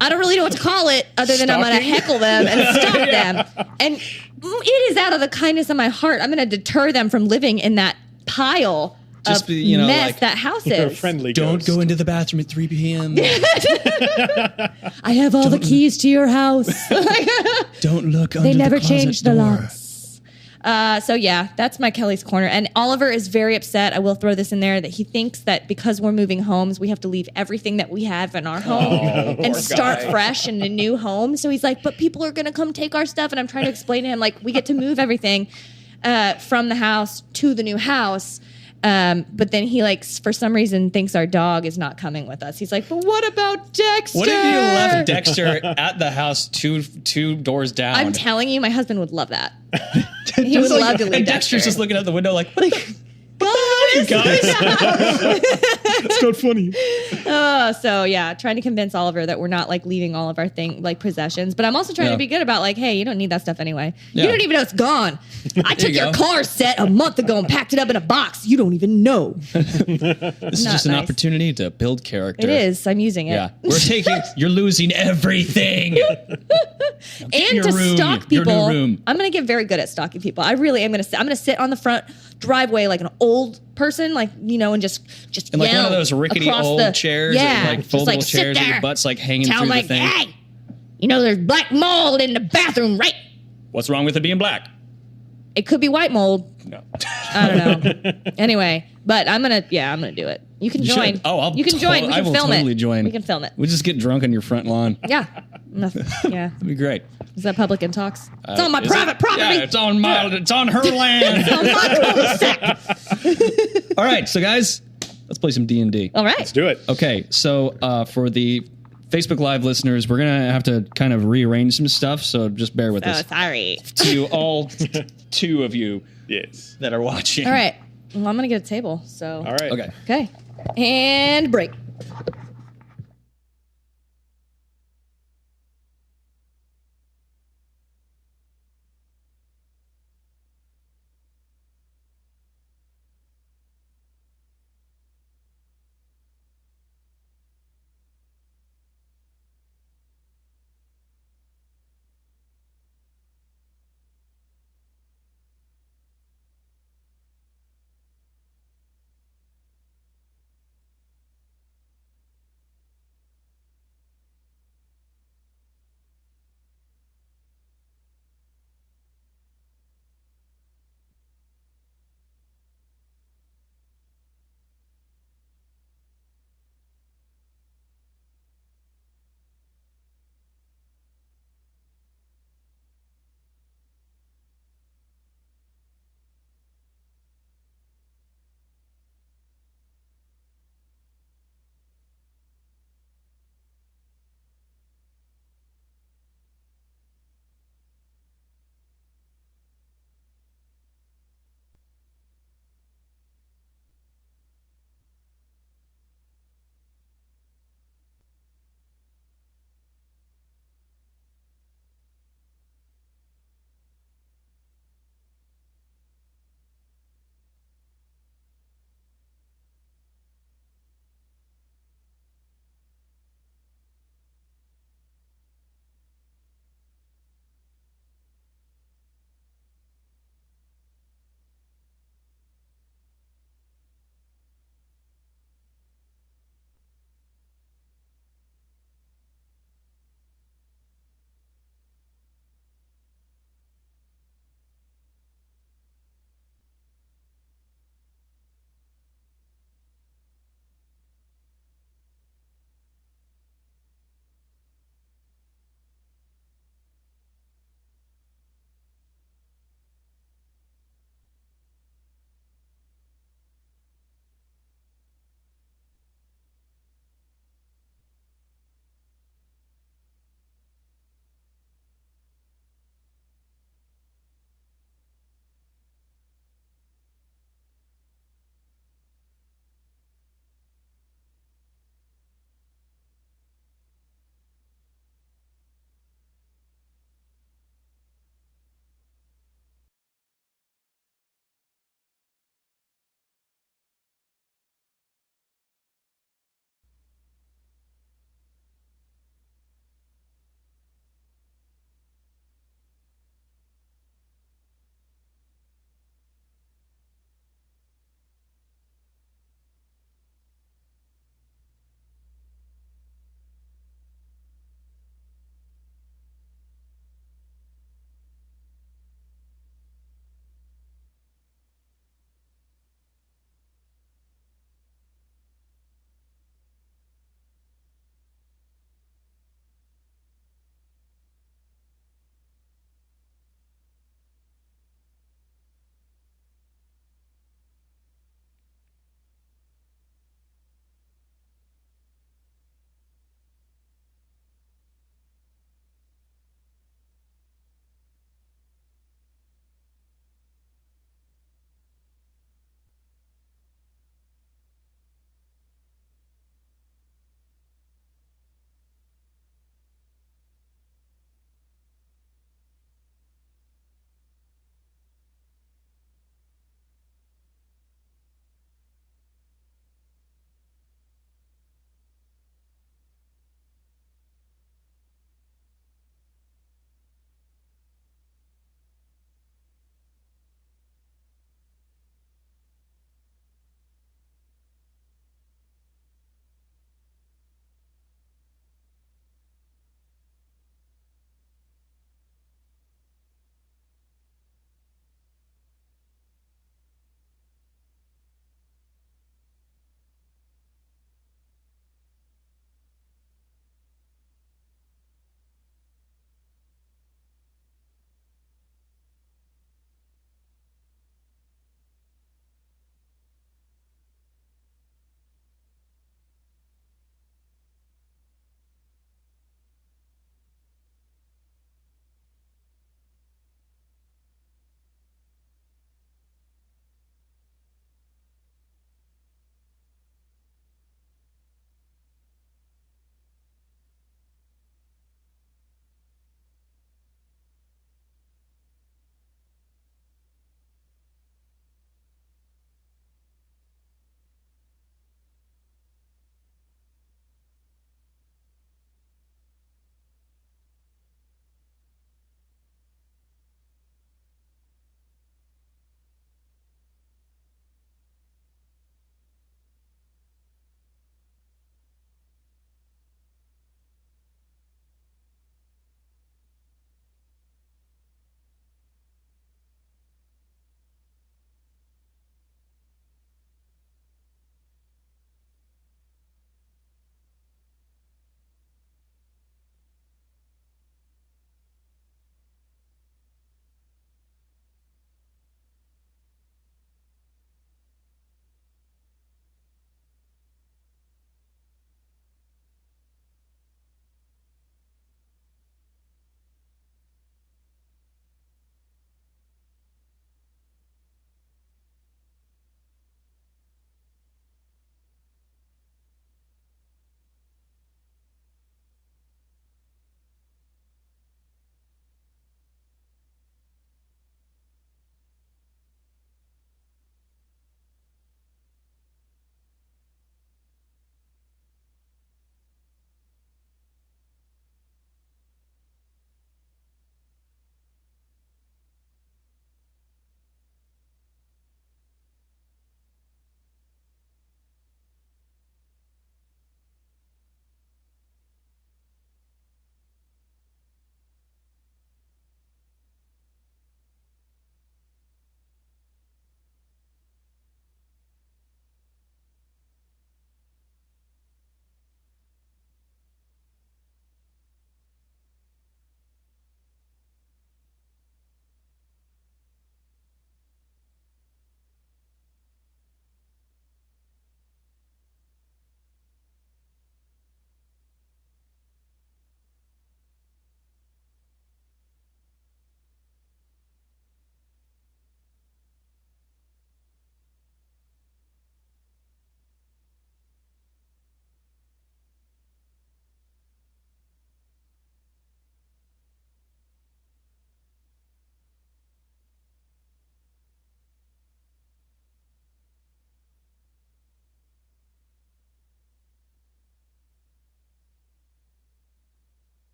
[SPEAKER 2] I don't really know what to call it other than I'm gonna heckle them and stalk them. And it is out of the kindness of my heart. I'm gonna deter them from living in that pile of mess like, that house is.
[SPEAKER 3] Friendly
[SPEAKER 1] Don't
[SPEAKER 3] ghost.
[SPEAKER 1] go into the bathroom at 3 p.m.
[SPEAKER 2] I have all the keys to your house.
[SPEAKER 1] Don't look under
[SPEAKER 2] They never
[SPEAKER 1] the closet
[SPEAKER 2] changed the
[SPEAKER 1] door.
[SPEAKER 2] locks. So yeah, that's my Kelly's Corner. And Oliver is very upset. I will throw this in there that he thinks that because we're moving homes, we have to leave everything that we have in our home and start fresh in a new home. So he's like, but people are going to come take our stuff. And I'm trying to explain to him, like, we get to move everything from the house to the new house. But then he for some reason thinks our dog is not coming with us. He's like, but what about Dexter?
[SPEAKER 1] What if you left Dexter at the house two doors down?
[SPEAKER 2] I'm telling you, my husband would love that. He would love to leave
[SPEAKER 1] and
[SPEAKER 2] Dexter.
[SPEAKER 1] Dexter's just looking out the window like, what
[SPEAKER 2] guys.
[SPEAKER 3] It's not funny.
[SPEAKER 2] So yeah, trying to convince Oliver that we're not leaving all of our possessions, but I'm also trying to be good about hey, you don't need that stuff anyway.
[SPEAKER 1] Yeah.
[SPEAKER 2] You don't even know it's gone. I took your car set a month ago and packed it up in a box. You don't even know.
[SPEAKER 1] This is just an opportunity to build character.
[SPEAKER 2] It is. I'm using it.
[SPEAKER 1] Yeah, you're losing everything.
[SPEAKER 2] And to stalk people, I'm going to get very good at stalking people. I really am going to. I'm going to sit on the front driveway like an old person, and just
[SPEAKER 1] and
[SPEAKER 2] yell
[SPEAKER 1] one of those rickety old chairs,
[SPEAKER 2] yeah,
[SPEAKER 1] foldable chairs with your butts hanging
[SPEAKER 2] tell
[SPEAKER 1] through
[SPEAKER 2] them,
[SPEAKER 1] the thing.
[SPEAKER 2] Hey, there's black mold in the bathroom, right?
[SPEAKER 1] What's wrong with it being black?
[SPEAKER 2] It could be white mold.
[SPEAKER 1] No,
[SPEAKER 2] I don't know. Anyway, but I'm gonna do it. You can join.
[SPEAKER 1] Should. Oh,
[SPEAKER 2] you can join. We
[SPEAKER 1] I
[SPEAKER 2] can
[SPEAKER 1] will
[SPEAKER 2] film
[SPEAKER 1] totally
[SPEAKER 2] it.
[SPEAKER 1] join.
[SPEAKER 2] We can film it.
[SPEAKER 1] We'll just get drunk on your front lawn.
[SPEAKER 2] Yeah. Yeah.
[SPEAKER 1] That'd be great.
[SPEAKER 2] Is that public in talks? It's on my private property.
[SPEAKER 1] Yeah, it's on her land.
[SPEAKER 2] It's on my cul-de-sac.
[SPEAKER 1] All right, so guys, let's play some D&D.
[SPEAKER 2] All right.
[SPEAKER 3] Let's do it.
[SPEAKER 1] Okay, so for the Facebook Live listeners, we're gonna have to kind of rearrange some stuff, so just bear with us.
[SPEAKER 2] Oh, sorry.
[SPEAKER 1] To all two of you,
[SPEAKER 3] Yes.
[SPEAKER 1] that are watching.
[SPEAKER 2] All right. Well, I'm gonna get a table. So.
[SPEAKER 3] All right.
[SPEAKER 1] Okay.
[SPEAKER 2] And break.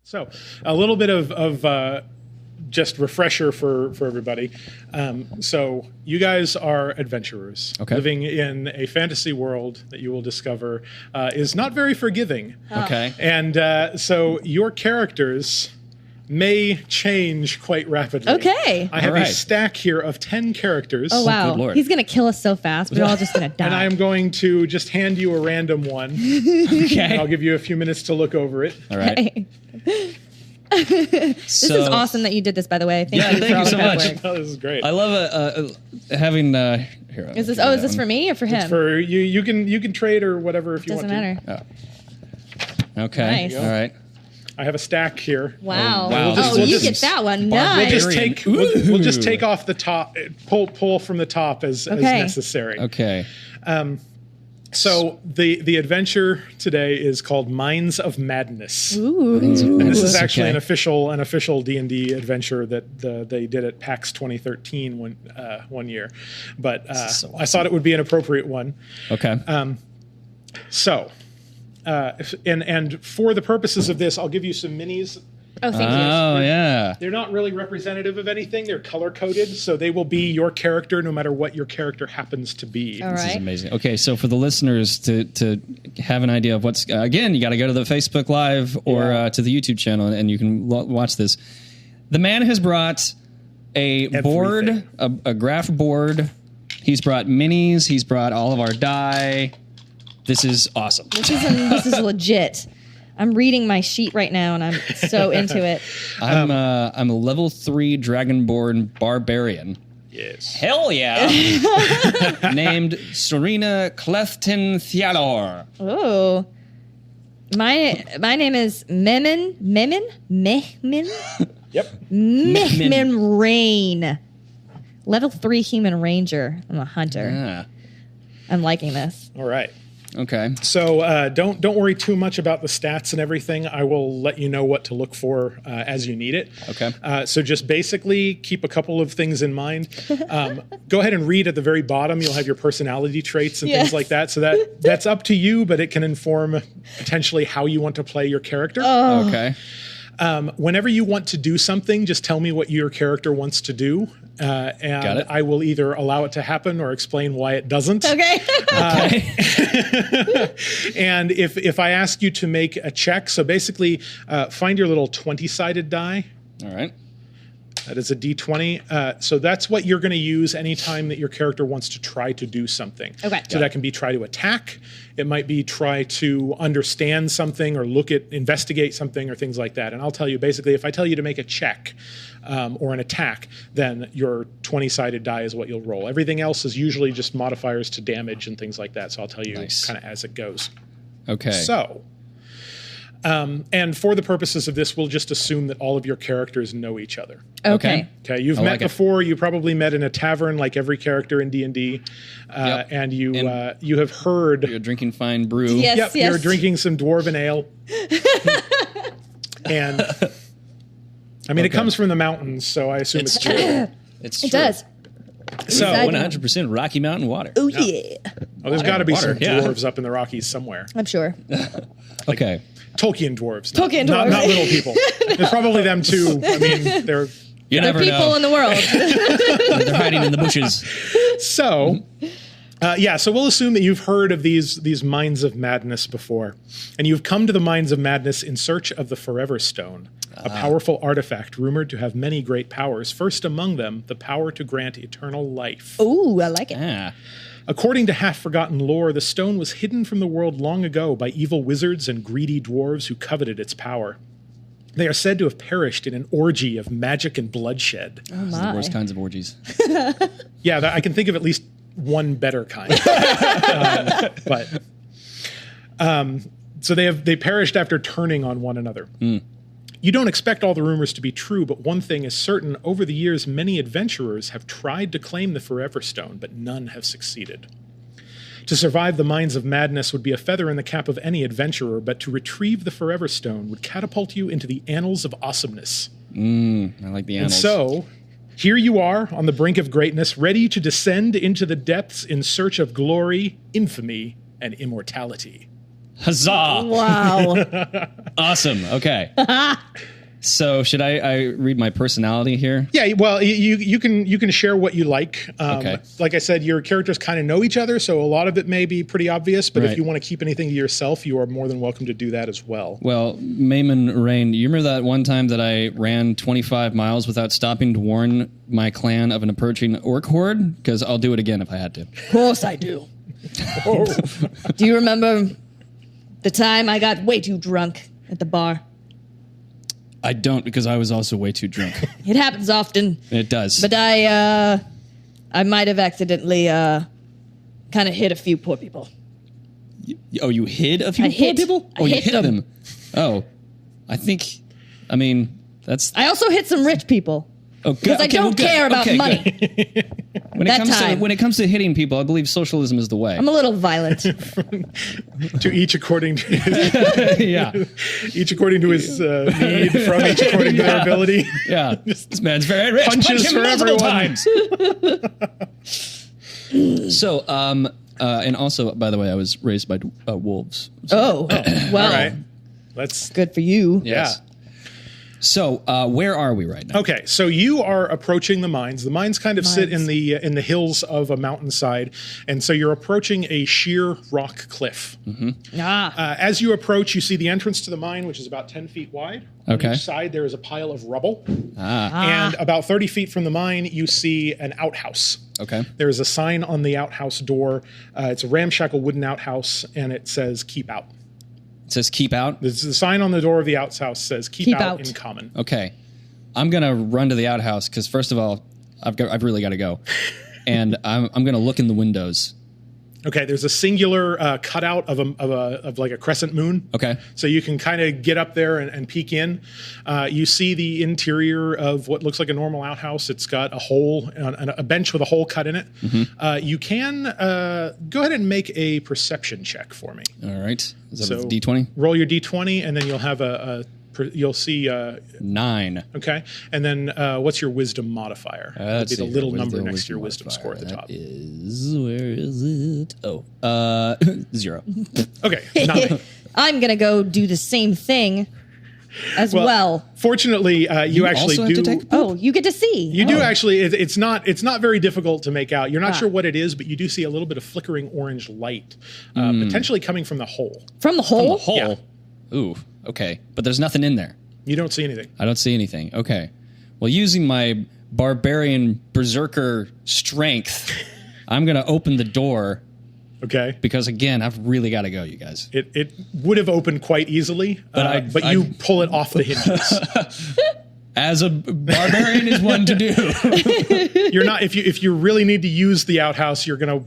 [SPEAKER 3] So, a little bit of just refresher for everybody. So, you guys are adventurers living in a fantasy world that you will discover is not very forgiving.
[SPEAKER 1] Okay.
[SPEAKER 3] And so, your characters may change quite rapidly.
[SPEAKER 2] Okay.
[SPEAKER 3] I have
[SPEAKER 1] All right.
[SPEAKER 3] a stack here of 10 characters.
[SPEAKER 2] Oh, wow.
[SPEAKER 1] good Lord.
[SPEAKER 2] He's going to kill us so fast. We're all just going to die.
[SPEAKER 3] And I am going to just hand you a random one.
[SPEAKER 1] Okay.
[SPEAKER 3] And I'll give you a few minutes to look over it.
[SPEAKER 1] All right.
[SPEAKER 2] This is awesome that you did this, by the way. Thank you
[SPEAKER 1] thank
[SPEAKER 2] for all
[SPEAKER 1] you so
[SPEAKER 2] the hard
[SPEAKER 1] much.
[SPEAKER 2] work.
[SPEAKER 3] Oh, this is great.
[SPEAKER 1] I love having. Here,
[SPEAKER 2] Is this for me or for him?
[SPEAKER 3] It's for you. You can trade or whatever if you
[SPEAKER 2] Doesn't
[SPEAKER 3] want
[SPEAKER 2] matter.
[SPEAKER 1] Okay.
[SPEAKER 2] Nice.
[SPEAKER 1] All right.
[SPEAKER 3] to. I have a stack here.
[SPEAKER 2] Wow.
[SPEAKER 1] Oh, wow.
[SPEAKER 2] Oh,
[SPEAKER 1] We'll
[SPEAKER 2] you
[SPEAKER 3] just-
[SPEAKER 2] get that one.
[SPEAKER 3] We'll
[SPEAKER 2] Nice.
[SPEAKER 3] just
[SPEAKER 1] Barbarian.
[SPEAKER 3] take we'll just
[SPEAKER 1] Ooh.
[SPEAKER 3] take off the top, pull from the top as necessary.
[SPEAKER 1] Okay.
[SPEAKER 3] So the adventure today is called Mines of Madness.
[SPEAKER 2] Ooh.
[SPEAKER 3] And this is actually
[SPEAKER 1] Okay.
[SPEAKER 3] an official D&D adventure that they did at PAX 2013 one year, but
[SPEAKER 1] is so
[SPEAKER 3] I thought it would be an appropriate one.
[SPEAKER 1] Okay.
[SPEAKER 3] And for the purposes of this, I'll give you some minis.
[SPEAKER 2] Oh, thank you.
[SPEAKER 1] Oh yeah.
[SPEAKER 3] They're not really representative of anything. They're color coded, so they will be your character no matter what your character happens to be.
[SPEAKER 2] All
[SPEAKER 1] This is
[SPEAKER 2] right.
[SPEAKER 1] amazing. Okay, so for the listeners to have an idea of what's again, you got to go to the Facebook Live or
[SPEAKER 3] Yeah.
[SPEAKER 1] to the YouTube channel, and you can watch this. The man has brought a board,
[SPEAKER 3] Everything.
[SPEAKER 1] a graph board. He's brought minis. He's brought all of our die. This is awesome.
[SPEAKER 2] This is legit. I'm reading my sheet right now, and I'm so into it.
[SPEAKER 1] I'm a level 3 Dragonborn barbarian.
[SPEAKER 3] Yes.
[SPEAKER 1] Hell yeah! Named Serena Clefton Thealor.
[SPEAKER 2] Oh. My name is Mehmin
[SPEAKER 3] Yep.
[SPEAKER 2] Mehmin Rain. Level 3 human ranger. I'm a hunter.
[SPEAKER 1] Yeah.
[SPEAKER 2] I'm liking this.
[SPEAKER 3] All right.
[SPEAKER 1] Okay.
[SPEAKER 3] So don't worry too much about the stats and everything. I will let you know what to look for as you need it.
[SPEAKER 1] Okay.
[SPEAKER 3] So just basically keep a couple of things in mind. Go ahead and read at the very bottom. You'll have your personality traits and
[SPEAKER 2] Yes.
[SPEAKER 3] things like that. So that's up to you, but it can inform potentially how you want to play your character.
[SPEAKER 1] Okay.
[SPEAKER 3] Whenever you want to do something, just tell me what your character wants to do.
[SPEAKER 1] Got
[SPEAKER 3] And
[SPEAKER 1] it.
[SPEAKER 3] I will either allow it to happen or explain why it doesn't.
[SPEAKER 2] Okay.
[SPEAKER 3] And if I ask you to make a check, so basically find your little 20-sided die.
[SPEAKER 1] All right.
[SPEAKER 3] That is a D20. So that's what you're going to use anytime that your character wants to try to do something.
[SPEAKER 2] Okay.
[SPEAKER 3] So that can be try to attack. It might be try to understand something or investigate something or things like that. And I'll tell you, basically, if I tell you to make a check or an attack, then your 20-sided die is what you'll roll. Everything else is usually just modifiers to damage and things like that. So I'll tell you
[SPEAKER 1] Nice.
[SPEAKER 3] kind of as it goes.
[SPEAKER 1] Okay.
[SPEAKER 3] So, and for the purposes of this, we'll just assume that all of your characters know each other.
[SPEAKER 2] Okay.
[SPEAKER 3] Okay, you've
[SPEAKER 1] I
[SPEAKER 3] met
[SPEAKER 1] like it.
[SPEAKER 3] before. You probably met in a tavern, like every character in D&D,
[SPEAKER 1] Yep.
[SPEAKER 3] and you
[SPEAKER 1] And-
[SPEAKER 3] you have heard.
[SPEAKER 1] You're drinking fine brew.
[SPEAKER 2] Yes.
[SPEAKER 3] Yep, you're drinking some dwarven ale, and I mean it
[SPEAKER 1] Okay.
[SPEAKER 3] comes from the mountains, so I assume it's true.
[SPEAKER 1] It's true.
[SPEAKER 2] It does.
[SPEAKER 3] So,
[SPEAKER 2] Exactly.
[SPEAKER 1] 100% Rocky Mountain water.
[SPEAKER 2] Oh, yeah.
[SPEAKER 3] well, there's got to be
[SPEAKER 1] Water,
[SPEAKER 3] some
[SPEAKER 1] yeah.
[SPEAKER 3] dwarves up in the Rockies somewhere.
[SPEAKER 2] I'm sure.
[SPEAKER 1] Okay.
[SPEAKER 3] Tolkien dwarves,
[SPEAKER 2] Tolkien
[SPEAKER 3] not
[SPEAKER 2] dwarves.
[SPEAKER 3] little people. There's probably them too. I mean, they're.
[SPEAKER 1] You
[SPEAKER 2] The
[SPEAKER 1] never
[SPEAKER 2] people
[SPEAKER 1] know.
[SPEAKER 2] in the world.
[SPEAKER 1] They're hiding in the bushes.
[SPEAKER 3] So, so we'll assume that you've heard of these Mines of Madness before, and you've come to the Mines of Madness in search of the Forever Stone, a powerful artifact rumored to have many great powers. First among them, the power to grant eternal life.
[SPEAKER 2] Ooh, I like it.
[SPEAKER 1] Ah.
[SPEAKER 3] According to half-forgotten lore, the stone was hidden from the world long ago by evil wizards and greedy dwarves who coveted its power. They are said to have perished in an orgy of magic and bloodshed.
[SPEAKER 2] Oh,
[SPEAKER 1] Those are
[SPEAKER 2] my.
[SPEAKER 1] the worst kinds of orgies.
[SPEAKER 3] Yeah, I can think of at least one better kind. So they perished after turning on one another. You don't expect all the rumors to be true, but one thing is certain. Over the years, many adventurers have tried to claim the Forever Stone, but none have succeeded. To survive the Mines of Madness would be a feather in the cap of any adventurer, but to retrieve the Forever Stone would catapult you into the annals of awesomeness.
[SPEAKER 1] I like the
[SPEAKER 3] And
[SPEAKER 1] animals.
[SPEAKER 3] so, here you are on the brink of greatness, ready to descend into the depths in search of glory, infamy, and immortality.
[SPEAKER 1] Huzzah!
[SPEAKER 2] Wow.
[SPEAKER 1] Awesome. Okay. So should I read my personality here?
[SPEAKER 3] Yeah, well, you can share what you like.
[SPEAKER 1] Okay.
[SPEAKER 3] Like I said, your characters kind of know each other, so a lot of it may be pretty obvious. But
[SPEAKER 1] Right.
[SPEAKER 3] if you want to keep anything to yourself, you are more than welcome to do that as well.
[SPEAKER 1] Well, Mayman Rain, you remember that one time that I ran 25 miles without stopping to warn my clan of an approaching orc horde? Because I'll do it again if I had to.
[SPEAKER 2] Of course I do. Do you remember the time I got way too drunk at the bar?
[SPEAKER 1] I don't, because I was also way too drunk.
[SPEAKER 2] It happens often.
[SPEAKER 1] It does.
[SPEAKER 2] But I might have accidentally kind of hit a few poor people.
[SPEAKER 1] Oh, you hid a few
[SPEAKER 2] I hit.
[SPEAKER 1] people?
[SPEAKER 2] I
[SPEAKER 1] Oh, you
[SPEAKER 2] hit
[SPEAKER 1] hit
[SPEAKER 2] them.
[SPEAKER 1] them. Oh, I mean, that's...
[SPEAKER 2] I also hit some rich people. Because I don't care about money.
[SPEAKER 1] When
[SPEAKER 2] That
[SPEAKER 1] it comes
[SPEAKER 2] time.
[SPEAKER 1] when it comes to hitting people, I believe socialism is the way.
[SPEAKER 2] I'm a little violent.
[SPEAKER 3] To each according to his,
[SPEAKER 1] Yeah.
[SPEAKER 3] each according to his need, from each according to their ability.
[SPEAKER 1] Yeah. This man's very rich.
[SPEAKER 3] Punches
[SPEAKER 1] Punch him
[SPEAKER 3] for
[SPEAKER 1] multiple
[SPEAKER 3] everyone.
[SPEAKER 1] times. So, and also, by the way, I was raised by wolves.
[SPEAKER 2] Oh, well,
[SPEAKER 3] All right, let's.
[SPEAKER 2] good for you.
[SPEAKER 1] Yes. So, where are we right now?
[SPEAKER 3] Okay, so you are approaching the mines. The mines kind of sit in the hills of a mountainside, and so you're approaching a sheer rock cliff.
[SPEAKER 2] Ah,
[SPEAKER 3] As you approach, you see the entrance to the mine, which is about 10 feet wide.
[SPEAKER 1] Okay.
[SPEAKER 3] On each side, there is a pile of rubble.
[SPEAKER 1] Ah,
[SPEAKER 3] And about 30 feet from the mine, you see an outhouse.
[SPEAKER 1] okay.
[SPEAKER 3] There is a sign on the outhouse door. It's a ramshackle wooden outhouse, and it says "Keep Out."
[SPEAKER 1] It says keep out.
[SPEAKER 3] The sign on the door of the outhouse says "Keep,
[SPEAKER 2] Keep
[SPEAKER 3] out"
[SPEAKER 2] out.
[SPEAKER 3] in common.
[SPEAKER 1] Okay. I'm going to run to the outhouse because, first of all, I've really got to go. And I'm going to look in the windows.
[SPEAKER 3] Okay, there's a singular cutout of like a crescent moon.
[SPEAKER 1] Okay.
[SPEAKER 3] So you can kind of get up there and peek in. You see the interior of what looks like a normal outhouse. It's got a hole, a bench with a hole cut in it. You can go ahead and make a perception check for me.
[SPEAKER 1] All right. Is that
[SPEAKER 3] So
[SPEAKER 1] a D20?
[SPEAKER 3] Roll your D20, and then you'll have you'll see.
[SPEAKER 1] 9.
[SPEAKER 3] Okay, and then what's your wisdom modifier? That'll
[SPEAKER 1] Let's
[SPEAKER 3] be the
[SPEAKER 1] see
[SPEAKER 3] little
[SPEAKER 1] here. What is
[SPEAKER 3] number
[SPEAKER 1] the
[SPEAKER 3] next to your
[SPEAKER 1] wisdom
[SPEAKER 3] wisdom score at the
[SPEAKER 1] modifier?
[SPEAKER 3] top.
[SPEAKER 1] That is, where is it? Oh, 0.
[SPEAKER 3] Okay, 9.
[SPEAKER 2] I'm gonna go do the same thing as well.
[SPEAKER 3] Fortunately, you actually
[SPEAKER 1] also have
[SPEAKER 3] do.
[SPEAKER 1] to take-
[SPEAKER 2] Oh, you get to see.
[SPEAKER 3] You do actually. It's not very difficult to make out. You're not
[SPEAKER 2] Ah.
[SPEAKER 3] sure what it is, but you do see a little bit of flickering orange light, potentially coming from the hole.
[SPEAKER 2] From the hole.
[SPEAKER 1] Hole. Ooh, okay. But there's nothing in there.
[SPEAKER 3] You don't see anything.
[SPEAKER 1] I don't see anything. Okay. Well, using my barbarian berserker strength, I'm going to open the door
[SPEAKER 3] Okay.
[SPEAKER 1] because, again, I've really got to go, you guys.
[SPEAKER 3] It would have opened quite easily, but you pull it off the hinges.
[SPEAKER 1] As a barbarian is one to do.
[SPEAKER 3] You're not if you really need to use the outhouse, you're not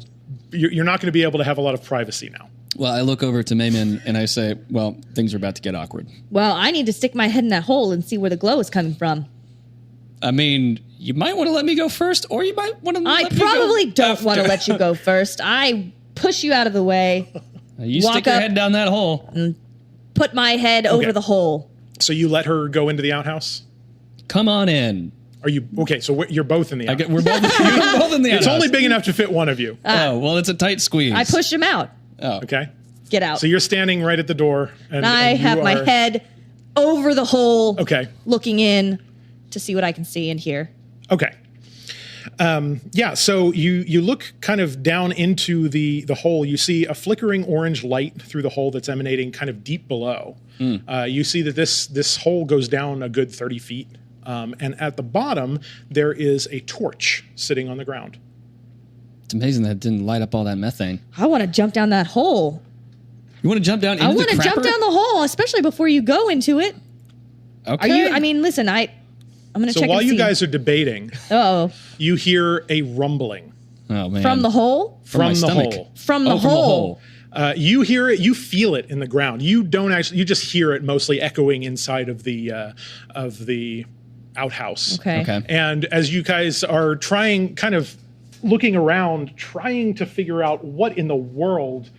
[SPEAKER 3] going to be able to have a lot of privacy now.
[SPEAKER 1] Well, I look over to Maymin and I say, well, things are about to get awkward.
[SPEAKER 2] Well, I need to stick my head in that hole and see where the glow is coming from.
[SPEAKER 1] I mean, you might want to let me go first, or you might want to
[SPEAKER 2] I
[SPEAKER 1] let me
[SPEAKER 2] probably
[SPEAKER 1] go
[SPEAKER 2] don't
[SPEAKER 1] after.
[SPEAKER 2] want to let you go first. I push you out of the way,
[SPEAKER 1] You
[SPEAKER 2] walk
[SPEAKER 1] stick your
[SPEAKER 2] up-
[SPEAKER 1] head down that hole.
[SPEAKER 2] put my head over the hole.
[SPEAKER 3] So you let her go into the outhouse?
[SPEAKER 1] Come on in.
[SPEAKER 3] Are you okay? So you're both in the outhouse.
[SPEAKER 1] We're both in the
[SPEAKER 3] It's
[SPEAKER 1] outhouse.
[SPEAKER 3] only big enough to fit one of you.
[SPEAKER 1] Oh, well, it's a tight squeeze.
[SPEAKER 2] I push him out.
[SPEAKER 1] Oh,
[SPEAKER 3] Okay.
[SPEAKER 2] Get out.
[SPEAKER 3] So you're standing right at the door, and
[SPEAKER 2] I
[SPEAKER 3] and you
[SPEAKER 2] have my
[SPEAKER 3] are-
[SPEAKER 2] head over the hole,
[SPEAKER 3] Okay.
[SPEAKER 2] looking in to see what I can see and hear.
[SPEAKER 3] Okay. Yeah, so you look kind of down into the hole. You see a flickering orange light through the hole that's emanating kind of deep below. You see that this hole goes down a good 30 feet. And at the bottom, there is a torch sitting on the ground.
[SPEAKER 1] it's amazing that it didn't light up all that methane.
[SPEAKER 2] I want to jump down that hole.
[SPEAKER 1] You want to jump down into
[SPEAKER 2] I
[SPEAKER 1] the
[SPEAKER 2] want to jump
[SPEAKER 1] crapper?
[SPEAKER 2] down the hole, especially before you go into it.
[SPEAKER 1] Okay.
[SPEAKER 2] Are you? I mean, listen, I'm going to
[SPEAKER 3] So
[SPEAKER 2] check.
[SPEAKER 3] while
[SPEAKER 2] and
[SPEAKER 3] you
[SPEAKER 2] see.
[SPEAKER 3] guys are debating,
[SPEAKER 2] oh,
[SPEAKER 3] you hear a rumbling
[SPEAKER 1] Oh, man.
[SPEAKER 2] from the hole,
[SPEAKER 1] From my
[SPEAKER 3] from the
[SPEAKER 1] stomach.
[SPEAKER 3] hole.
[SPEAKER 2] from the
[SPEAKER 1] Oh, from
[SPEAKER 2] hole.
[SPEAKER 1] the hole.
[SPEAKER 3] You hear it, you feel it in the ground. You don't actually, you just hear it mostly echoing inside of the outhouse.
[SPEAKER 2] Okay.
[SPEAKER 1] Okay.
[SPEAKER 3] And as you guys are trying, kind of looking around, trying to figure out what in the world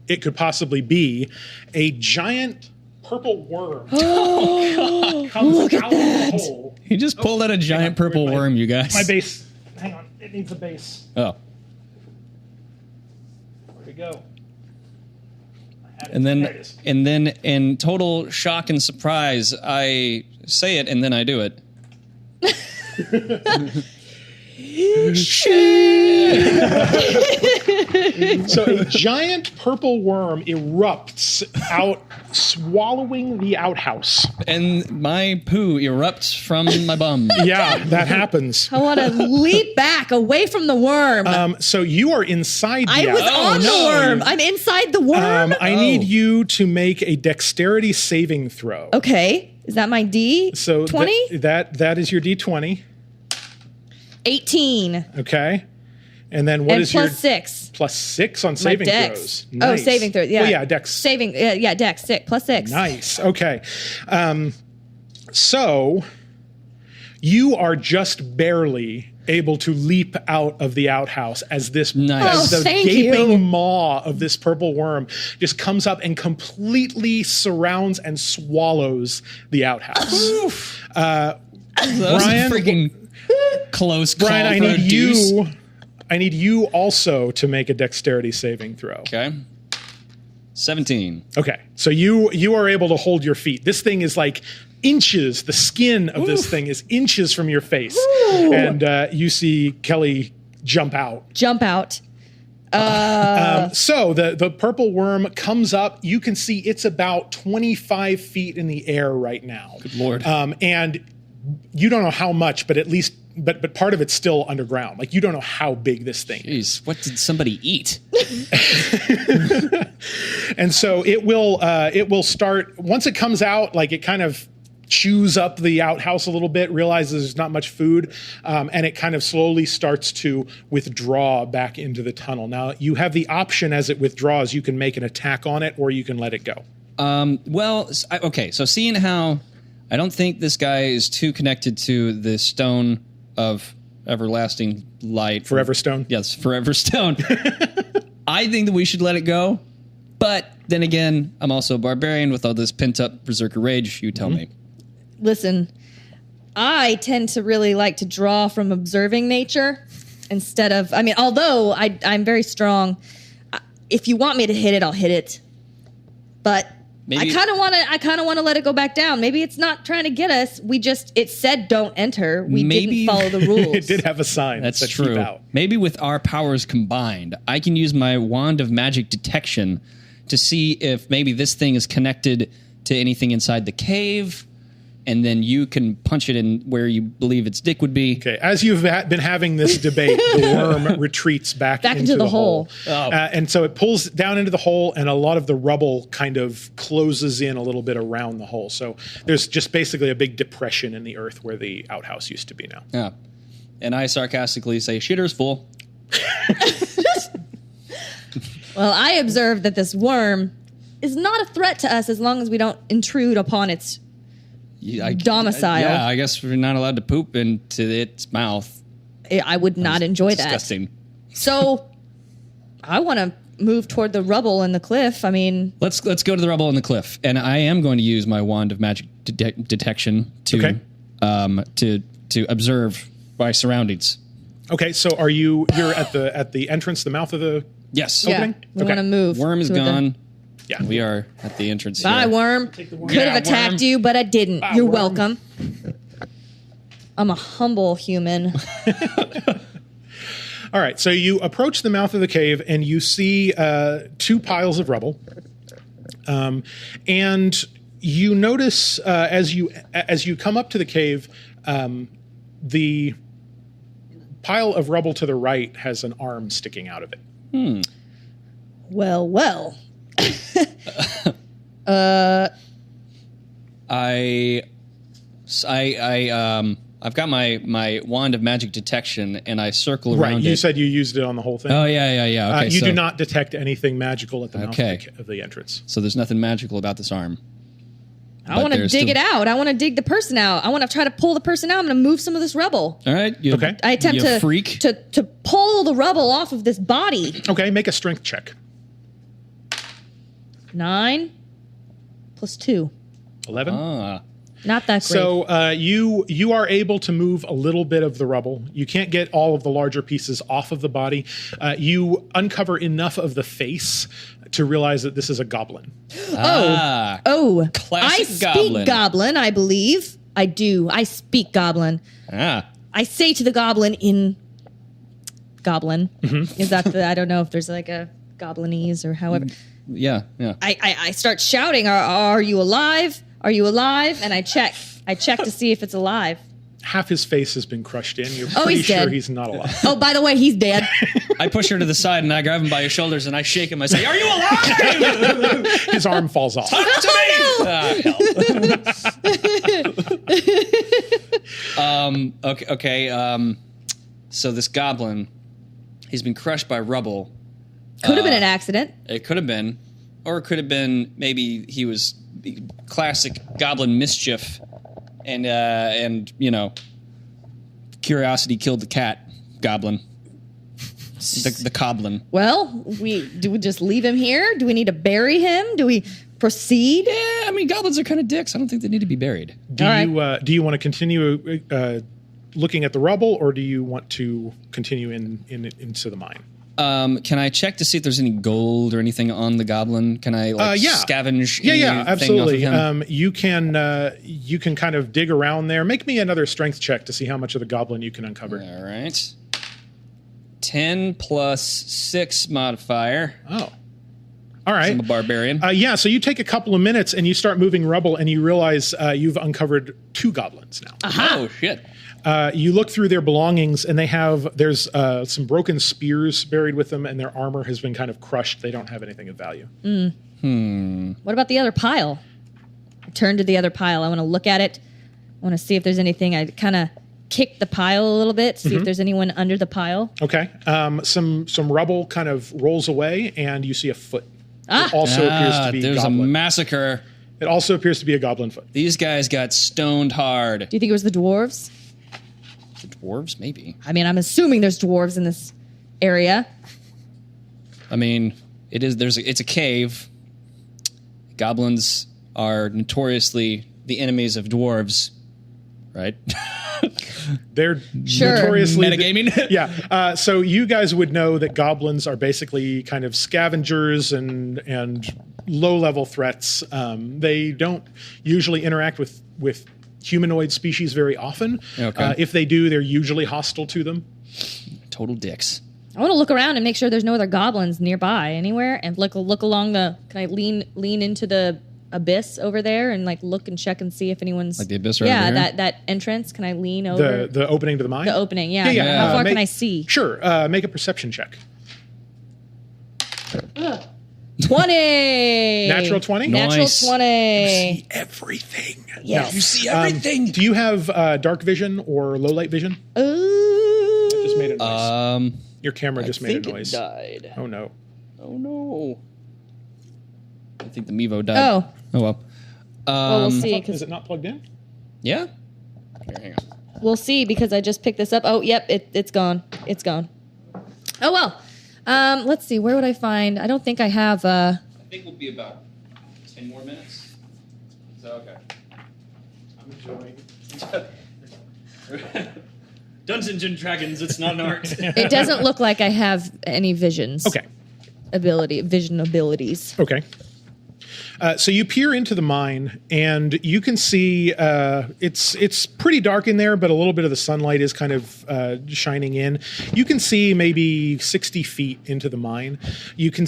[SPEAKER 3] it could possibly be, a giant purple worm comes
[SPEAKER 2] Look at
[SPEAKER 3] out
[SPEAKER 2] that.
[SPEAKER 3] of the hole.
[SPEAKER 1] He just pulled out a giant purple
[SPEAKER 3] Where's my-
[SPEAKER 1] worm, you guys.
[SPEAKER 3] My base. Hang on. It needs a base.
[SPEAKER 1] Oh.
[SPEAKER 3] Where'd it go? I
[SPEAKER 1] And then in total shock and surprise, I say it and then I do it.
[SPEAKER 3] So a giant purple worm erupts out, swallowing the outhouse.
[SPEAKER 1] And my poo erupts from my bum.
[SPEAKER 3] Yeah, that happens.
[SPEAKER 2] I want to leap back away from the worm.
[SPEAKER 3] So you are inside the
[SPEAKER 2] I was on the worm. I'm inside the worm.
[SPEAKER 3] I need you to make a dexterity saving throw.
[SPEAKER 2] Okay. Is that my D?
[SPEAKER 3] So
[SPEAKER 2] 20?
[SPEAKER 3] that is your D20.
[SPEAKER 2] 18.
[SPEAKER 3] Okay. And then what
[SPEAKER 2] and
[SPEAKER 3] is
[SPEAKER 2] plus
[SPEAKER 3] your
[SPEAKER 2] 6?
[SPEAKER 3] plus 6 on saving
[SPEAKER 2] dex.
[SPEAKER 3] throws?
[SPEAKER 2] Oh,
[SPEAKER 3] Nice.
[SPEAKER 2] saving throws. Yeah.
[SPEAKER 3] Well, yeah, dex.
[SPEAKER 2] Saving. Yeah, dex. 6 plus 6.
[SPEAKER 3] Nice. Okay. So you are just barely able to leap out of the outhouse as this
[SPEAKER 1] Nice.
[SPEAKER 3] as the
[SPEAKER 2] thank
[SPEAKER 3] gaping
[SPEAKER 2] you.
[SPEAKER 3] maw of this purple worm just comes up and completely surrounds and swallows the outhouse.
[SPEAKER 1] That was
[SPEAKER 3] Brian-
[SPEAKER 1] a freaking close call.
[SPEAKER 3] Brian,
[SPEAKER 1] for a deuce.
[SPEAKER 3] I need you also to make a dexterity saving throw.
[SPEAKER 1] Okay. 17.
[SPEAKER 3] Okay, so you are able to hold your feet. This thing is like inches. The skin of this thing is inches from your face, and you see Kelly jump out.
[SPEAKER 2] Jump out.
[SPEAKER 3] So the purple worm comes up. You can see it's about 25 feet in the air right now.
[SPEAKER 1] Good Lord.
[SPEAKER 3] And you don't know how much, but at least, but part of it's still underground. Like you don't know how big this thing is.
[SPEAKER 1] Jeez, what did somebody eat?
[SPEAKER 3] And so it will start once it comes out, like it kind of chews up the outhouse a little bit, realizes there's not much food, and it kind of slowly starts to withdraw back into the tunnel. Now you have the option as it withdraws, you can make an attack on it or you can let it go.
[SPEAKER 1] Okay, so seeing how I don't think this guy is too connected to the stone of everlasting light.
[SPEAKER 3] Forever Stone?
[SPEAKER 1] Yes, Forever Stone. I think that we should let it go. But then again, I'm also a barbarian with all this pent-up berserker rage. You tell me.
[SPEAKER 2] Listen, I tend to really like to draw from observing nature instead of, I mean, although I'm very strong, if you want me to hit it, I'll hit it. But
[SPEAKER 1] Maybe-
[SPEAKER 2] I kind of want to let it go back down. Maybe it's not trying to get us. It said don't enter. We
[SPEAKER 1] Maybe-
[SPEAKER 2] didn't follow the rules.
[SPEAKER 3] It did have a sign
[SPEAKER 1] That's
[SPEAKER 3] that said keep
[SPEAKER 1] true.
[SPEAKER 3] out.
[SPEAKER 1] Maybe with our powers combined, I can use my wand of magic detection to see if maybe this thing is connected to anything inside the cave, and then you can punch it in where you believe its dick would be.
[SPEAKER 3] Okay, as you've been having this debate, the worm retreats back into the hole.
[SPEAKER 1] Oh.
[SPEAKER 3] And so it pulls down into the hole, and a lot of the rubble kind of closes in a little bit around the hole. So there's just basically a big depression in the earth where the outhouse used to be now.
[SPEAKER 1] Yeah. And I sarcastically say, shitter's full.
[SPEAKER 2] Well, I observed that this worm is not a threat to us as long as we don't intrude upon its domicile.
[SPEAKER 1] Yeah, I guess we're not allowed to poop into its mouth.
[SPEAKER 2] I would not enjoy that.
[SPEAKER 1] Disgusting.
[SPEAKER 2] So I want to move toward the rubble and the cliff. I mean,
[SPEAKER 1] Let's go to the rubble on the cliff, and I am going to use my wand of magic detection to to observe my surroundings.
[SPEAKER 3] Okay, so you're at the entrance, the mouth of the
[SPEAKER 1] Yes.
[SPEAKER 2] yeah,
[SPEAKER 3] Opening?
[SPEAKER 2] we
[SPEAKER 3] Okay.
[SPEAKER 2] want to move.
[SPEAKER 1] Worm is
[SPEAKER 2] toward the-
[SPEAKER 1] gone.
[SPEAKER 3] Yeah.
[SPEAKER 1] We are at the entrance.
[SPEAKER 2] Bye,
[SPEAKER 1] here.
[SPEAKER 2] worm.
[SPEAKER 3] worm.
[SPEAKER 2] Could have attacked
[SPEAKER 1] worm.
[SPEAKER 2] you, but I didn't.
[SPEAKER 3] Bye,
[SPEAKER 2] You're
[SPEAKER 3] worm.
[SPEAKER 2] welcome. I'm a humble human.
[SPEAKER 3] All right, so you approach the mouth of the cave and you see two piles of rubble, and you notice as you come up to the cave, the pile of rubble to the right has an arm sticking out of it.
[SPEAKER 2] Well.
[SPEAKER 1] I've got my wand of magic detection, and I circle around
[SPEAKER 3] Right, you
[SPEAKER 1] it.
[SPEAKER 3] said you used it on the whole thing.
[SPEAKER 1] Oh yeah. Okay,
[SPEAKER 3] you
[SPEAKER 1] so,
[SPEAKER 3] do not detect anything magical at the mouth
[SPEAKER 1] Okay.
[SPEAKER 3] of the entrance.
[SPEAKER 1] So there's nothing magical about this arm.
[SPEAKER 2] I want to
[SPEAKER 1] there's
[SPEAKER 2] dig
[SPEAKER 1] still-
[SPEAKER 2] it out. I want to dig the person out. I want to try to pull the person out. I'm going to move some of this rubble.
[SPEAKER 1] All right. You,
[SPEAKER 3] Okay.
[SPEAKER 2] I attempt
[SPEAKER 1] you freak.
[SPEAKER 2] to pull the rubble off of this body.
[SPEAKER 3] Okay, make a strength check.
[SPEAKER 2] 9 + 2.
[SPEAKER 3] 11.
[SPEAKER 2] Not that great.
[SPEAKER 3] So you are able to move a little bit of the rubble. You can't get all of the larger pieces off of the body. You uncover enough of the face to realize that this is a goblin.
[SPEAKER 2] Oh,
[SPEAKER 1] classic
[SPEAKER 2] I speak
[SPEAKER 1] goblin.
[SPEAKER 2] goblin, I believe. I do. I speak goblin. I say to the goblin in goblin. Is that I don't know if there's like a goblinese or however.
[SPEAKER 1] Yeah.
[SPEAKER 2] I start shouting, are you alive? Are you alive? And I check to see if it's alive.
[SPEAKER 3] Half his face has been crushed in. You're
[SPEAKER 2] Oh,
[SPEAKER 3] pretty
[SPEAKER 2] he's
[SPEAKER 3] sure
[SPEAKER 2] dead.
[SPEAKER 3] he's not alive.
[SPEAKER 2] Oh, by the way, he's dead.
[SPEAKER 1] I push her to the side and I grab him by his shoulders and I shake him. I say, "Are you alive?"
[SPEAKER 3] His arm falls off.
[SPEAKER 1] Talk to me. Okay. So this goblin, he's been crushed by rubble.
[SPEAKER 2] Could have been an accident.
[SPEAKER 1] It could have been, or it could have been maybe he was classic goblin mischief, and curiosity killed the cat. Goblin, the goblin.
[SPEAKER 2] Well, do we just leave him here? Do we need to bury him? Do we proceed?
[SPEAKER 1] Yeah, I mean goblins are kind of dicks. I don't think they need to be buried.
[SPEAKER 3] Do you want to continue looking at the rubble, or do you want to continue into the mine?
[SPEAKER 1] Can I check to see if there's any gold or anything on the goblin? Can I scavenge?
[SPEAKER 3] Yeah, absolutely.
[SPEAKER 1] Off of him?
[SPEAKER 3] You can kind of dig around there. Make me another strength check to see how much of the goblin you can uncover.
[SPEAKER 1] All right. 10 plus 6 modifier.
[SPEAKER 3] Oh. All right.
[SPEAKER 1] I'm a barbarian.
[SPEAKER 3] So you take a couple of minutes and you start moving rubble and you realize you've uncovered 2 goblins now.
[SPEAKER 1] Oh, shit.
[SPEAKER 3] You look through their belongings and there's some broken spears buried with them and their armor has been kind of crushed. They don't have anything of value.
[SPEAKER 2] What about the other pile? I turn to the other pile. I want to look at it. I want to see if there's anything. I kind of kick the pile a little bit, see if there's anyone under the pile.
[SPEAKER 3] Okay. Some rubble kind of rolls away and you see a foot. It also appears to be
[SPEAKER 1] there's
[SPEAKER 3] goblin.
[SPEAKER 1] a massacre.
[SPEAKER 3] It also appears to be a goblin foot.
[SPEAKER 1] These guys got stoned hard.
[SPEAKER 2] Do you think it was the dwarves?
[SPEAKER 1] The dwarves, maybe.
[SPEAKER 2] I mean, I'm assuming there's dwarves in this area.
[SPEAKER 1] I mean, it's a cave. Goblins are notoriously the enemies of dwarves, right?
[SPEAKER 3] They're
[SPEAKER 2] Sure.
[SPEAKER 3] notoriously
[SPEAKER 1] Metagaming.
[SPEAKER 3] Yeah. So you guys would know that goblins are basically kind of scavengers and low-level threats. They don't usually interact with humanoid species very often.
[SPEAKER 1] Okay.
[SPEAKER 3] If they do, they're usually hostile to them.
[SPEAKER 1] Total dicks.
[SPEAKER 2] I want to look around and make sure there's no other goblins nearby anywhere, and look along the. Can I lean into the abyss over there and look and check and see if anyone's
[SPEAKER 1] Like the abyss right over here?
[SPEAKER 2] that entrance. Can I lean over
[SPEAKER 3] The opening to the mine?
[SPEAKER 2] the opening? Yeah.
[SPEAKER 3] Yeah.
[SPEAKER 2] How far can I see?
[SPEAKER 3] Sure. Make a perception check.
[SPEAKER 2] 20.
[SPEAKER 3] Natural 20?
[SPEAKER 2] Natural
[SPEAKER 1] Nice.
[SPEAKER 2] 20.
[SPEAKER 3] Everything.
[SPEAKER 2] Yes.
[SPEAKER 1] You see everything.
[SPEAKER 3] Do you have dark vision or low light vision?
[SPEAKER 2] Ooh.
[SPEAKER 3] Just made a noise. Your camera just
[SPEAKER 1] I
[SPEAKER 3] made
[SPEAKER 1] think
[SPEAKER 3] a noise.
[SPEAKER 1] it died.
[SPEAKER 3] Oh no.
[SPEAKER 1] Oh no. I think the Mevo died.
[SPEAKER 2] Oh.
[SPEAKER 1] Oh well.
[SPEAKER 2] Well, we'll see.
[SPEAKER 3] Is it not plugged in?
[SPEAKER 1] Yeah. Here, hang on.
[SPEAKER 2] We'll see because I just picked this up. Oh, yep, it's gone. It's gone. Oh well. Let's see. Where would I find? I don't think I have.
[SPEAKER 1] I think we'll be about 10 more minutes. Is that okay?
[SPEAKER 3] I'm enjoying.
[SPEAKER 1] Dungeons and Dragons. It's not an art.
[SPEAKER 2] It doesn't look like I have any visions.
[SPEAKER 3] Okay.
[SPEAKER 2] Vision abilities.
[SPEAKER 3] Okay. So you peer into the mine, and you can see it's pretty dark in there, but a little bit of the sunlight is kind of shining in. You can see maybe 60 feet into the mine. You can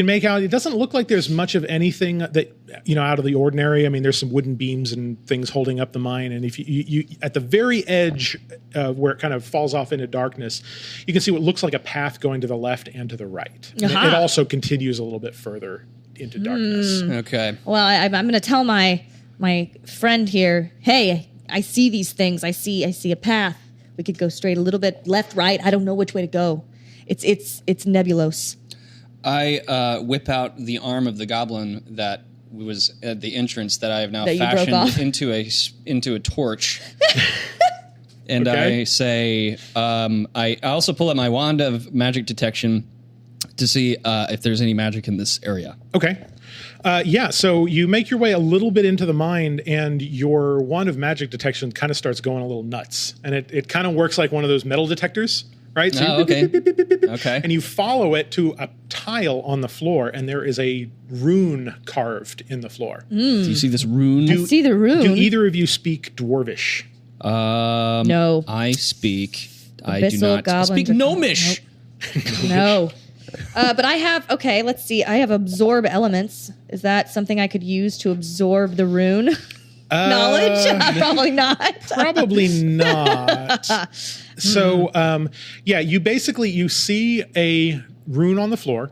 [SPEAKER 3] make out. It doesn't look like there's much of anything that out of the ordinary. I mean, there's some wooden beams and things holding up the mine, and if you at the very edge where it kind of falls off into darkness, you can see what looks like a path going to the left and to the right.
[SPEAKER 2] Aha.
[SPEAKER 3] It also continues a little bit further into darkness.
[SPEAKER 1] Okay.
[SPEAKER 2] Well, I'm going to tell my friend here. Hey, I see these things. I see a path. We could go straight a little bit left, right. I don't know which way to go. It's nebulos.
[SPEAKER 1] I whip out the arm of the goblin that was at the entrance that I have now
[SPEAKER 2] That you broke
[SPEAKER 1] fashioned
[SPEAKER 2] off.
[SPEAKER 1] into a torch. And
[SPEAKER 3] Okay.
[SPEAKER 1] I say, I also pull out my wand of magic detection to see if there's any magic in this area.
[SPEAKER 3] Okay. Yeah, so you make your way a little bit into the mine, and your wand of magic detection kind of starts going a little nuts. And it kind of works like one of those metal detectors, right? So
[SPEAKER 1] Okay.
[SPEAKER 3] and you follow it to a tile on the floor, and there is a rune carved in the floor.
[SPEAKER 1] Do you see this rune?
[SPEAKER 2] I see the rune.
[SPEAKER 3] Do either of you speak Dwarvish?
[SPEAKER 2] No.
[SPEAKER 1] I speak. I
[SPEAKER 2] Abyssal
[SPEAKER 1] do not. I
[SPEAKER 2] goblins
[SPEAKER 1] speak
[SPEAKER 2] are-
[SPEAKER 1] Gnomish.
[SPEAKER 2] No. But I have, okay, let's see. I have absorb elements. Is that something I could use to absorb the rune? Knowledge? Probably not.
[SPEAKER 3] Probably not. So, yeah, you see a rune on the floor.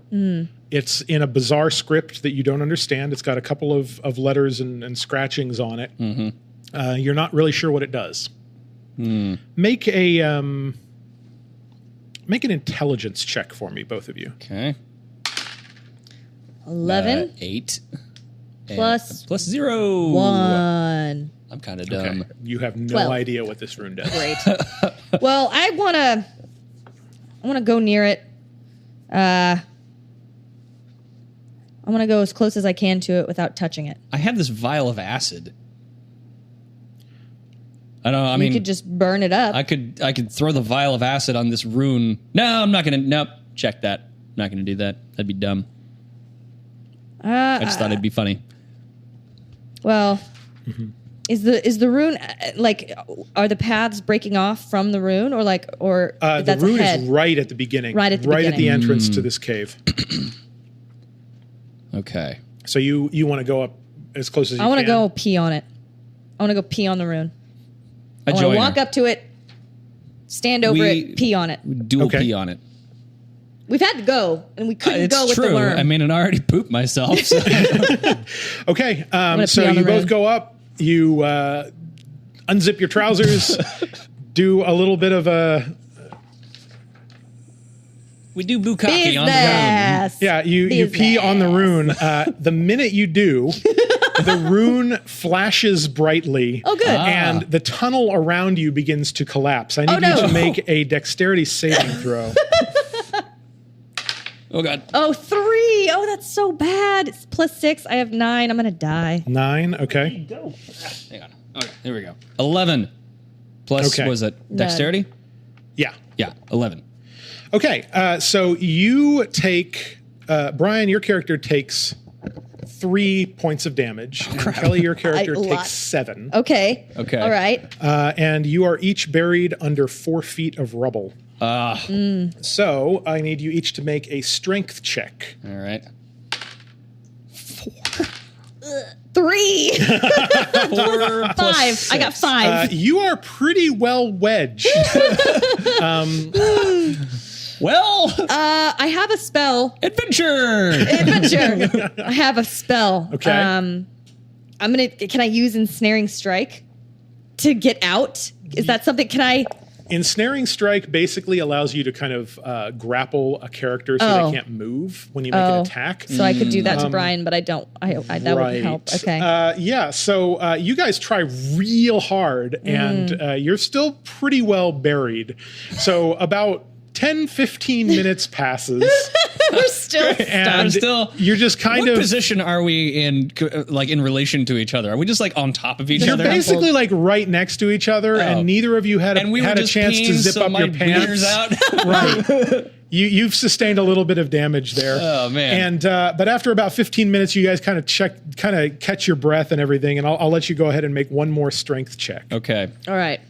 [SPEAKER 3] It's in a bizarre script that you don't understand. It's got a couple of letters and scratchings on it. You're not really sure what it does. Make an intelligence check for me, both of you.
[SPEAKER 1] Okay.
[SPEAKER 2] 11
[SPEAKER 1] 8.
[SPEAKER 2] plus
[SPEAKER 1] Plus 0.
[SPEAKER 2] 1.
[SPEAKER 1] I'm kind of
[SPEAKER 3] Okay.
[SPEAKER 1] dumb.
[SPEAKER 3] You have no
[SPEAKER 2] 12.
[SPEAKER 3] idea what this rune does.
[SPEAKER 2] Great. Well, I want to go near it. I want to go as close as I can to it without touching it.
[SPEAKER 1] I have this vial of acid. I don't know. I
[SPEAKER 2] You
[SPEAKER 1] mean,
[SPEAKER 2] could just burn it up.
[SPEAKER 1] I could throw the vial of acid on this rune. No, I'm not gonna. Nope. Check that. I'm not gonna do that. That'd be dumb. I just thought it'd be funny.
[SPEAKER 2] Well, is the rune like? Are the paths breaking off from the rune, or
[SPEAKER 3] The
[SPEAKER 2] that's
[SPEAKER 3] rune
[SPEAKER 2] ahead?
[SPEAKER 3] is right at the beginning.
[SPEAKER 2] Right at the
[SPEAKER 3] at the
[SPEAKER 2] beginning.
[SPEAKER 3] entrance to this cave.
[SPEAKER 1] Okay.
[SPEAKER 3] So you want to go up as close as you can.
[SPEAKER 2] I want to go pee on it. I want to go pee on the rune. I want to
[SPEAKER 1] join
[SPEAKER 2] walk
[SPEAKER 1] her.
[SPEAKER 2] up to it, stand over it, pee on it.
[SPEAKER 1] Dual
[SPEAKER 3] Okay.
[SPEAKER 1] pee on it.
[SPEAKER 2] We've had to go, and we couldn't
[SPEAKER 1] It's
[SPEAKER 2] go with
[SPEAKER 1] true.
[SPEAKER 2] the worm.
[SPEAKER 1] I mean, and I already pooped myself. So.
[SPEAKER 3] Okay,
[SPEAKER 2] gonna
[SPEAKER 3] so
[SPEAKER 2] pee on
[SPEAKER 3] you
[SPEAKER 2] the
[SPEAKER 3] both
[SPEAKER 2] rune.
[SPEAKER 3] go up. You unzip your trousers, do a little bit of a
[SPEAKER 1] We do bukkake on the rune.
[SPEAKER 2] Business.
[SPEAKER 3] yeah. You pee on the rune. The minute you do, the rune flashes brightly.
[SPEAKER 2] Oh, good.
[SPEAKER 3] And the tunnel around you begins to collapse. I need
[SPEAKER 2] no.
[SPEAKER 3] you to make a dexterity saving throw.
[SPEAKER 1] Oh god.
[SPEAKER 2] Oh, 3. Oh, that's so bad. It's plus 6. I have 9. I'm gonna die.
[SPEAKER 3] 9. Okay.
[SPEAKER 1] Hang on. Okay, here we go. 11 plus
[SPEAKER 3] Okay.
[SPEAKER 1] was it dexterity?
[SPEAKER 3] Yeah.
[SPEAKER 1] Yeah, 11.
[SPEAKER 3] Okay, so you take Brian. Your character takes 3 points of damage. And Kelly, your character
[SPEAKER 2] A lot.
[SPEAKER 3] takes 7.
[SPEAKER 2] Okay.
[SPEAKER 1] Okay.
[SPEAKER 2] All right.
[SPEAKER 3] And you are each buried under 4 feet of rubble. So I need you each to make a strength check.
[SPEAKER 1] All right.
[SPEAKER 2] 3.
[SPEAKER 1] 4
[SPEAKER 2] 5.
[SPEAKER 1] plus
[SPEAKER 2] I got
[SPEAKER 1] 6.
[SPEAKER 2] 5.
[SPEAKER 3] You are pretty well wedged.
[SPEAKER 1] Well,
[SPEAKER 2] I have a spell.
[SPEAKER 1] adventure.
[SPEAKER 2] Adventure. I have a spell.
[SPEAKER 3] Okay.
[SPEAKER 2] Can I use ensnaring strike to get out? Is that something? Can I?
[SPEAKER 3] Ensnaring strike basically allows you to kind of grapple a character so
[SPEAKER 2] Oh.
[SPEAKER 3] they can't move when you make an attack.
[SPEAKER 2] So I could do that to Brian, but I don't. That would help. Okay.
[SPEAKER 3] Yeah. So you guys try real hard, and you're still pretty well buried. So about 10, 15 minutes passes,
[SPEAKER 2] We're still
[SPEAKER 3] and
[SPEAKER 1] still-
[SPEAKER 3] you're just kind
[SPEAKER 1] What
[SPEAKER 3] of.
[SPEAKER 1] position are we in, like in relation to each other? Are we just like on top of each
[SPEAKER 3] You're
[SPEAKER 1] other?
[SPEAKER 3] basically like right next to each other,
[SPEAKER 1] Oh.
[SPEAKER 3] and neither of you had
[SPEAKER 1] and we
[SPEAKER 3] had
[SPEAKER 1] were
[SPEAKER 3] a
[SPEAKER 1] just
[SPEAKER 3] chance to
[SPEAKER 1] peeing,
[SPEAKER 3] zip
[SPEAKER 1] so
[SPEAKER 3] up
[SPEAKER 1] my
[SPEAKER 3] your pants.
[SPEAKER 1] wiener's out.
[SPEAKER 3] Right. You've sustained a little bit of damage there.
[SPEAKER 1] Oh, man.
[SPEAKER 3] And but after about 15 minutes, you guys kind of catch your breath and everything, and I'll let you go ahead and make one more strength check.
[SPEAKER 1] Okay.
[SPEAKER 2] All right.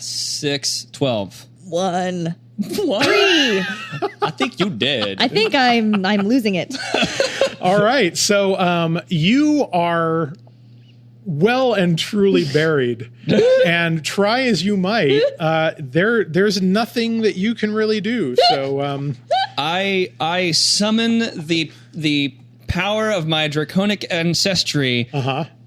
[SPEAKER 1] 6, 12.
[SPEAKER 2] 1.
[SPEAKER 1] What?
[SPEAKER 2] 3.
[SPEAKER 1] I think you did.
[SPEAKER 2] I think I'm losing it.
[SPEAKER 3] All right, so you are well and truly buried, and try as you might, there's nothing that you can really do. So
[SPEAKER 1] I summon the power of my draconic ancestry,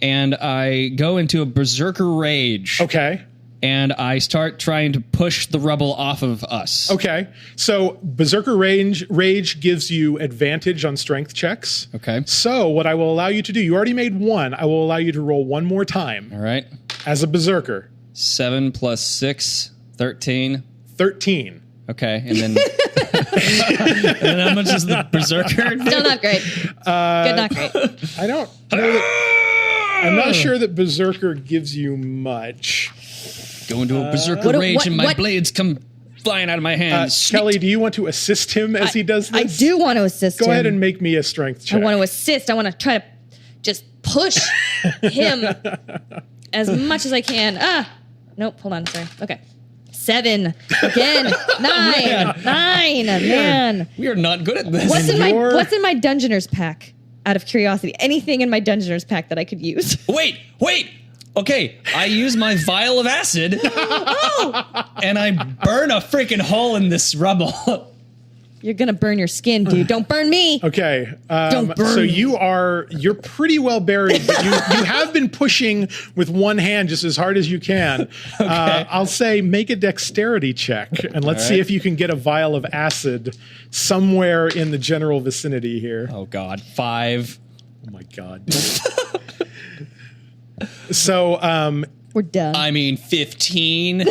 [SPEAKER 1] and I go into a berserker rage.
[SPEAKER 3] okay.
[SPEAKER 1] And I start trying to push the rubble off of us.
[SPEAKER 3] Okay, so Berserker Rage gives you advantage on strength checks.
[SPEAKER 1] Okay.
[SPEAKER 3] So what I will allow you to do, you already made 1. I will allow you to roll one more time
[SPEAKER 1] All right.
[SPEAKER 3] as a Berserker.
[SPEAKER 1] 7 plus 6, 13.
[SPEAKER 3] 13.
[SPEAKER 1] Okay. And then And how much is the Berserker?
[SPEAKER 2] Still not great. Good, not great.
[SPEAKER 3] I don't know that, I'm not sure that Berserker gives you much.
[SPEAKER 1] Go into a Berserker rage and my blades come flying out of my hands.
[SPEAKER 3] Kelly, do you want to assist him as he does this?
[SPEAKER 2] I do want to assist him.
[SPEAKER 3] Go ahead and make me a strength check.
[SPEAKER 2] I want to assist. I want to try to just push him as much as I can. Nope, hold on, sorry. Okay. 7. Again. 9. Man.
[SPEAKER 1] We are not good at this.
[SPEAKER 2] What's in my Dungeoner's pack? Out of curiosity. Anything in my Dungeoner's pack that I could use?
[SPEAKER 1] Wait. Okay, I use my vial of acid, and I burn a freaking hole in this rubble.
[SPEAKER 2] You're gonna burn your skin, dude. Don't burn me.
[SPEAKER 3] Okay.
[SPEAKER 2] Don't burn
[SPEAKER 3] so
[SPEAKER 2] me.
[SPEAKER 3] you're pretty well buried, but you have been pushing with one hand just as hard as you can.
[SPEAKER 1] Okay.
[SPEAKER 3] I'll say make a dexterity check, and let's see if you can get a vial of acid somewhere in the general vicinity here.
[SPEAKER 1] Oh God, 5.
[SPEAKER 3] Oh my God. So,
[SPEAKER 2] We're done.
[SPEAKER 1] I mean, 15.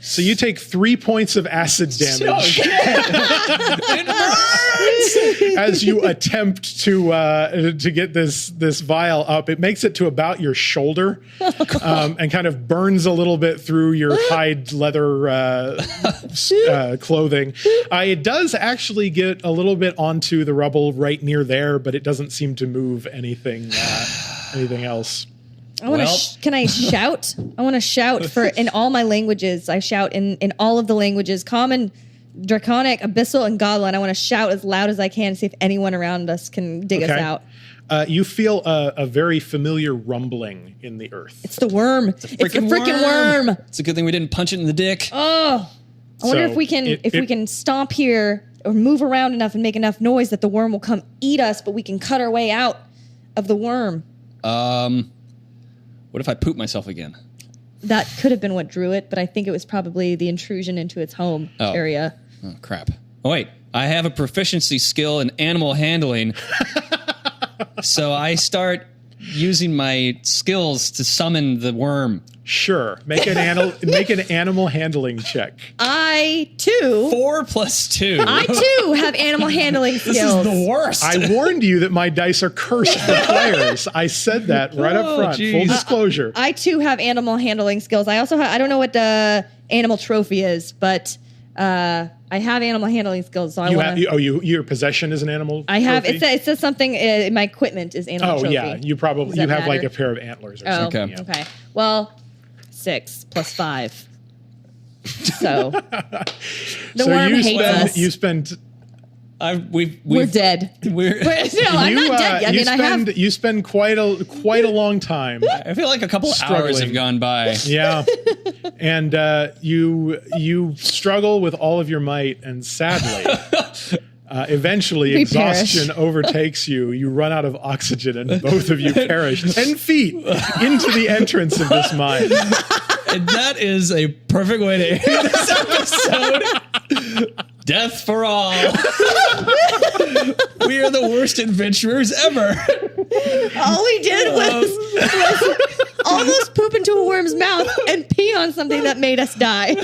[SPEAKER 3] so you take 3 points of acid damage
[SPEAKER 1] It burns.
[SPEAKER 3] as you attempt to get this vial up. It makes it to about your shoulder, and kind of burns a little bit through your hide leather clothing. It does actually get a little bit onto the rubble right near there, but it doesn't seem to move anything else.
[SPEAKER 2] I want to. Can I shout? I want to shout in all my languages. I shout in all of the languages: Common, Draconic, Abyssal, and Goblin. I want to shout as loud as I can to see if anyone around us can dig us out.
[SPEAKER 3] You feel a very familiar rumbling in the earth.
[SPEAKER 2] It's the worm. It's the freaking worm.
[SPEAKER 1] It's a good thing we didn't punch it in the dick.
[SPEAKER 2] Oh, I wonder if we can stomp here or move around enough and make enough noise that the worm will come eat us, but we can cut our way out of the worm.
[SPEAKER 1] What if I poop myself again?
[SPEAKER 2] That could have been what drew it, but I think it was probably the intrusion into its home area.
[SPEAKER 1] Oh, crap. Oh, wait. I have a proficiency skill in animal handling. So I start using my skills to summon the worm.
[SPEAKER 3] Sure. Make an animal handling check.
[SPEAKER 2] I, too...
[SPEAKER 1] 4 plus 2.
[SPEAKER 2] I, too, have animal handling skills.
[SPEAKER 1] This is the worst.
[SPEAKER 3] I warned you that my dice are cursed for players. I said that right up front.
[SPEAKER 1] Geez.
[SPEAKER 3] Full disclosure.
[SPEAKER 2] I, too, have animal handling skills. I also have... I don't know what the animal trophy is, but I have animal handling skills, so
[SPEAKER 3] your possession is an animal
[SPEAKER 2] I have...
[SPEAKER 3] trophy?
[SPEAKER 2] It says something... my equipment is animal trophy.
[SPEAKER 3] Yeah. You probably... You have like a pair of antlers or something.
[SPEAKER 1] Okay.
[SPEAKER 2] Okay. Well... 6 plus 5. So the worm hates us.
[SPEAKER 3] You spend.
[SPEAKER 2] We're dead. I'm not dead. I mean,
[SPEAKER 3] you spend quite a long time.
[SPEAKER 1] I feel like a couple hours have gone by.
[SPEAKER 3] Yeah, and you struggle with all of your might, and sadly. Eventually, exhaustion overtakes you. You run out of oxygen, and both of you perish 10 feet into the entrance of this mine.
[SPEAKER 1] And that is a perfect way to end this episode. Death for all. We are the worst adventurers ever.
[SPEAKER 2] All we did was almost poop into a worm's mouth and pee on something that made us die.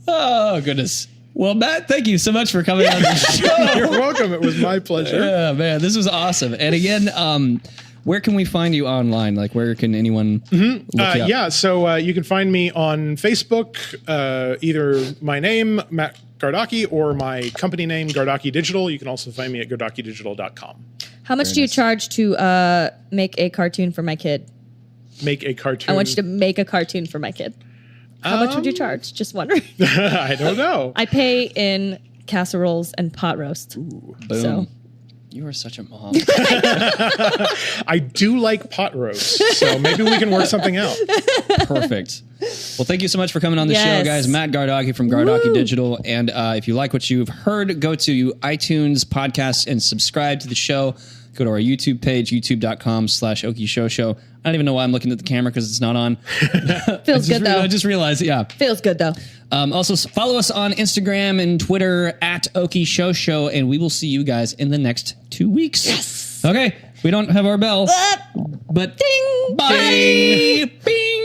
[SPEAKER 1] Oh, goodness. Well, Matt, thank you so much for coming on the show.
[SPEAKER 3] You're welcome. It was my pleasure.
[SPEAKER 1] Yeah, man, this was awesome. And again, where can we find you online? Like, where can anyone look you up?
[SPEAKER 3] Yeah, so you can find me on Facebook, either my name, Matt Gardocki, or my company name, Gardocki Digital. You can also find me at gardockidigital.com.
[SPEAKER 2] How much do you charge to make a cartoon for my kid?
[SPEAKER 3] Make a cartoon?
[SPEAKER 2] I want you to make a cartoon for my kid. How much would you charge? Just wondering.
[SPEAKER 3] I don't know.
[SPEAKER 2] I pay in casseroles and pot roast.
[SPEAKER 1] Boom.
[SPEAKER 2] So.
[SPEAKER 1] You are such a mom.
[SPEAKER 3] I do like pot roast, so maybe we can work something out.
[SPEAKER 1] Perfect. Well, thank you so much for coming on the show, guys. Matt Gardocki from Gardocki Digital. And if you like what you've heard, go to iTunes podcasts and subscribe to the show. Go to our YouTube page, youtube.com/Okie Show Show. I don't even know why I'm looking at the camera because it's not on.
[SPEAKER 2] Feels good, though.
[SPEAKER 1] I just realized, yeah.
[SPEAKER 2] Feels good, though.
[SPEAKER 1] Also, follow us on Instagram and Twitter at Okie Show Show, and we will see you guys in the next 2 weeks.
[SPEAKER 2] Yes.
[SPEAKER 1] Okay. We don't have our bell. But
[SPEAKER 2] Ding.
[SPEAKER 1] bye.
[SPEAKER 2] Ding.
[SPEAKER 1] Bing.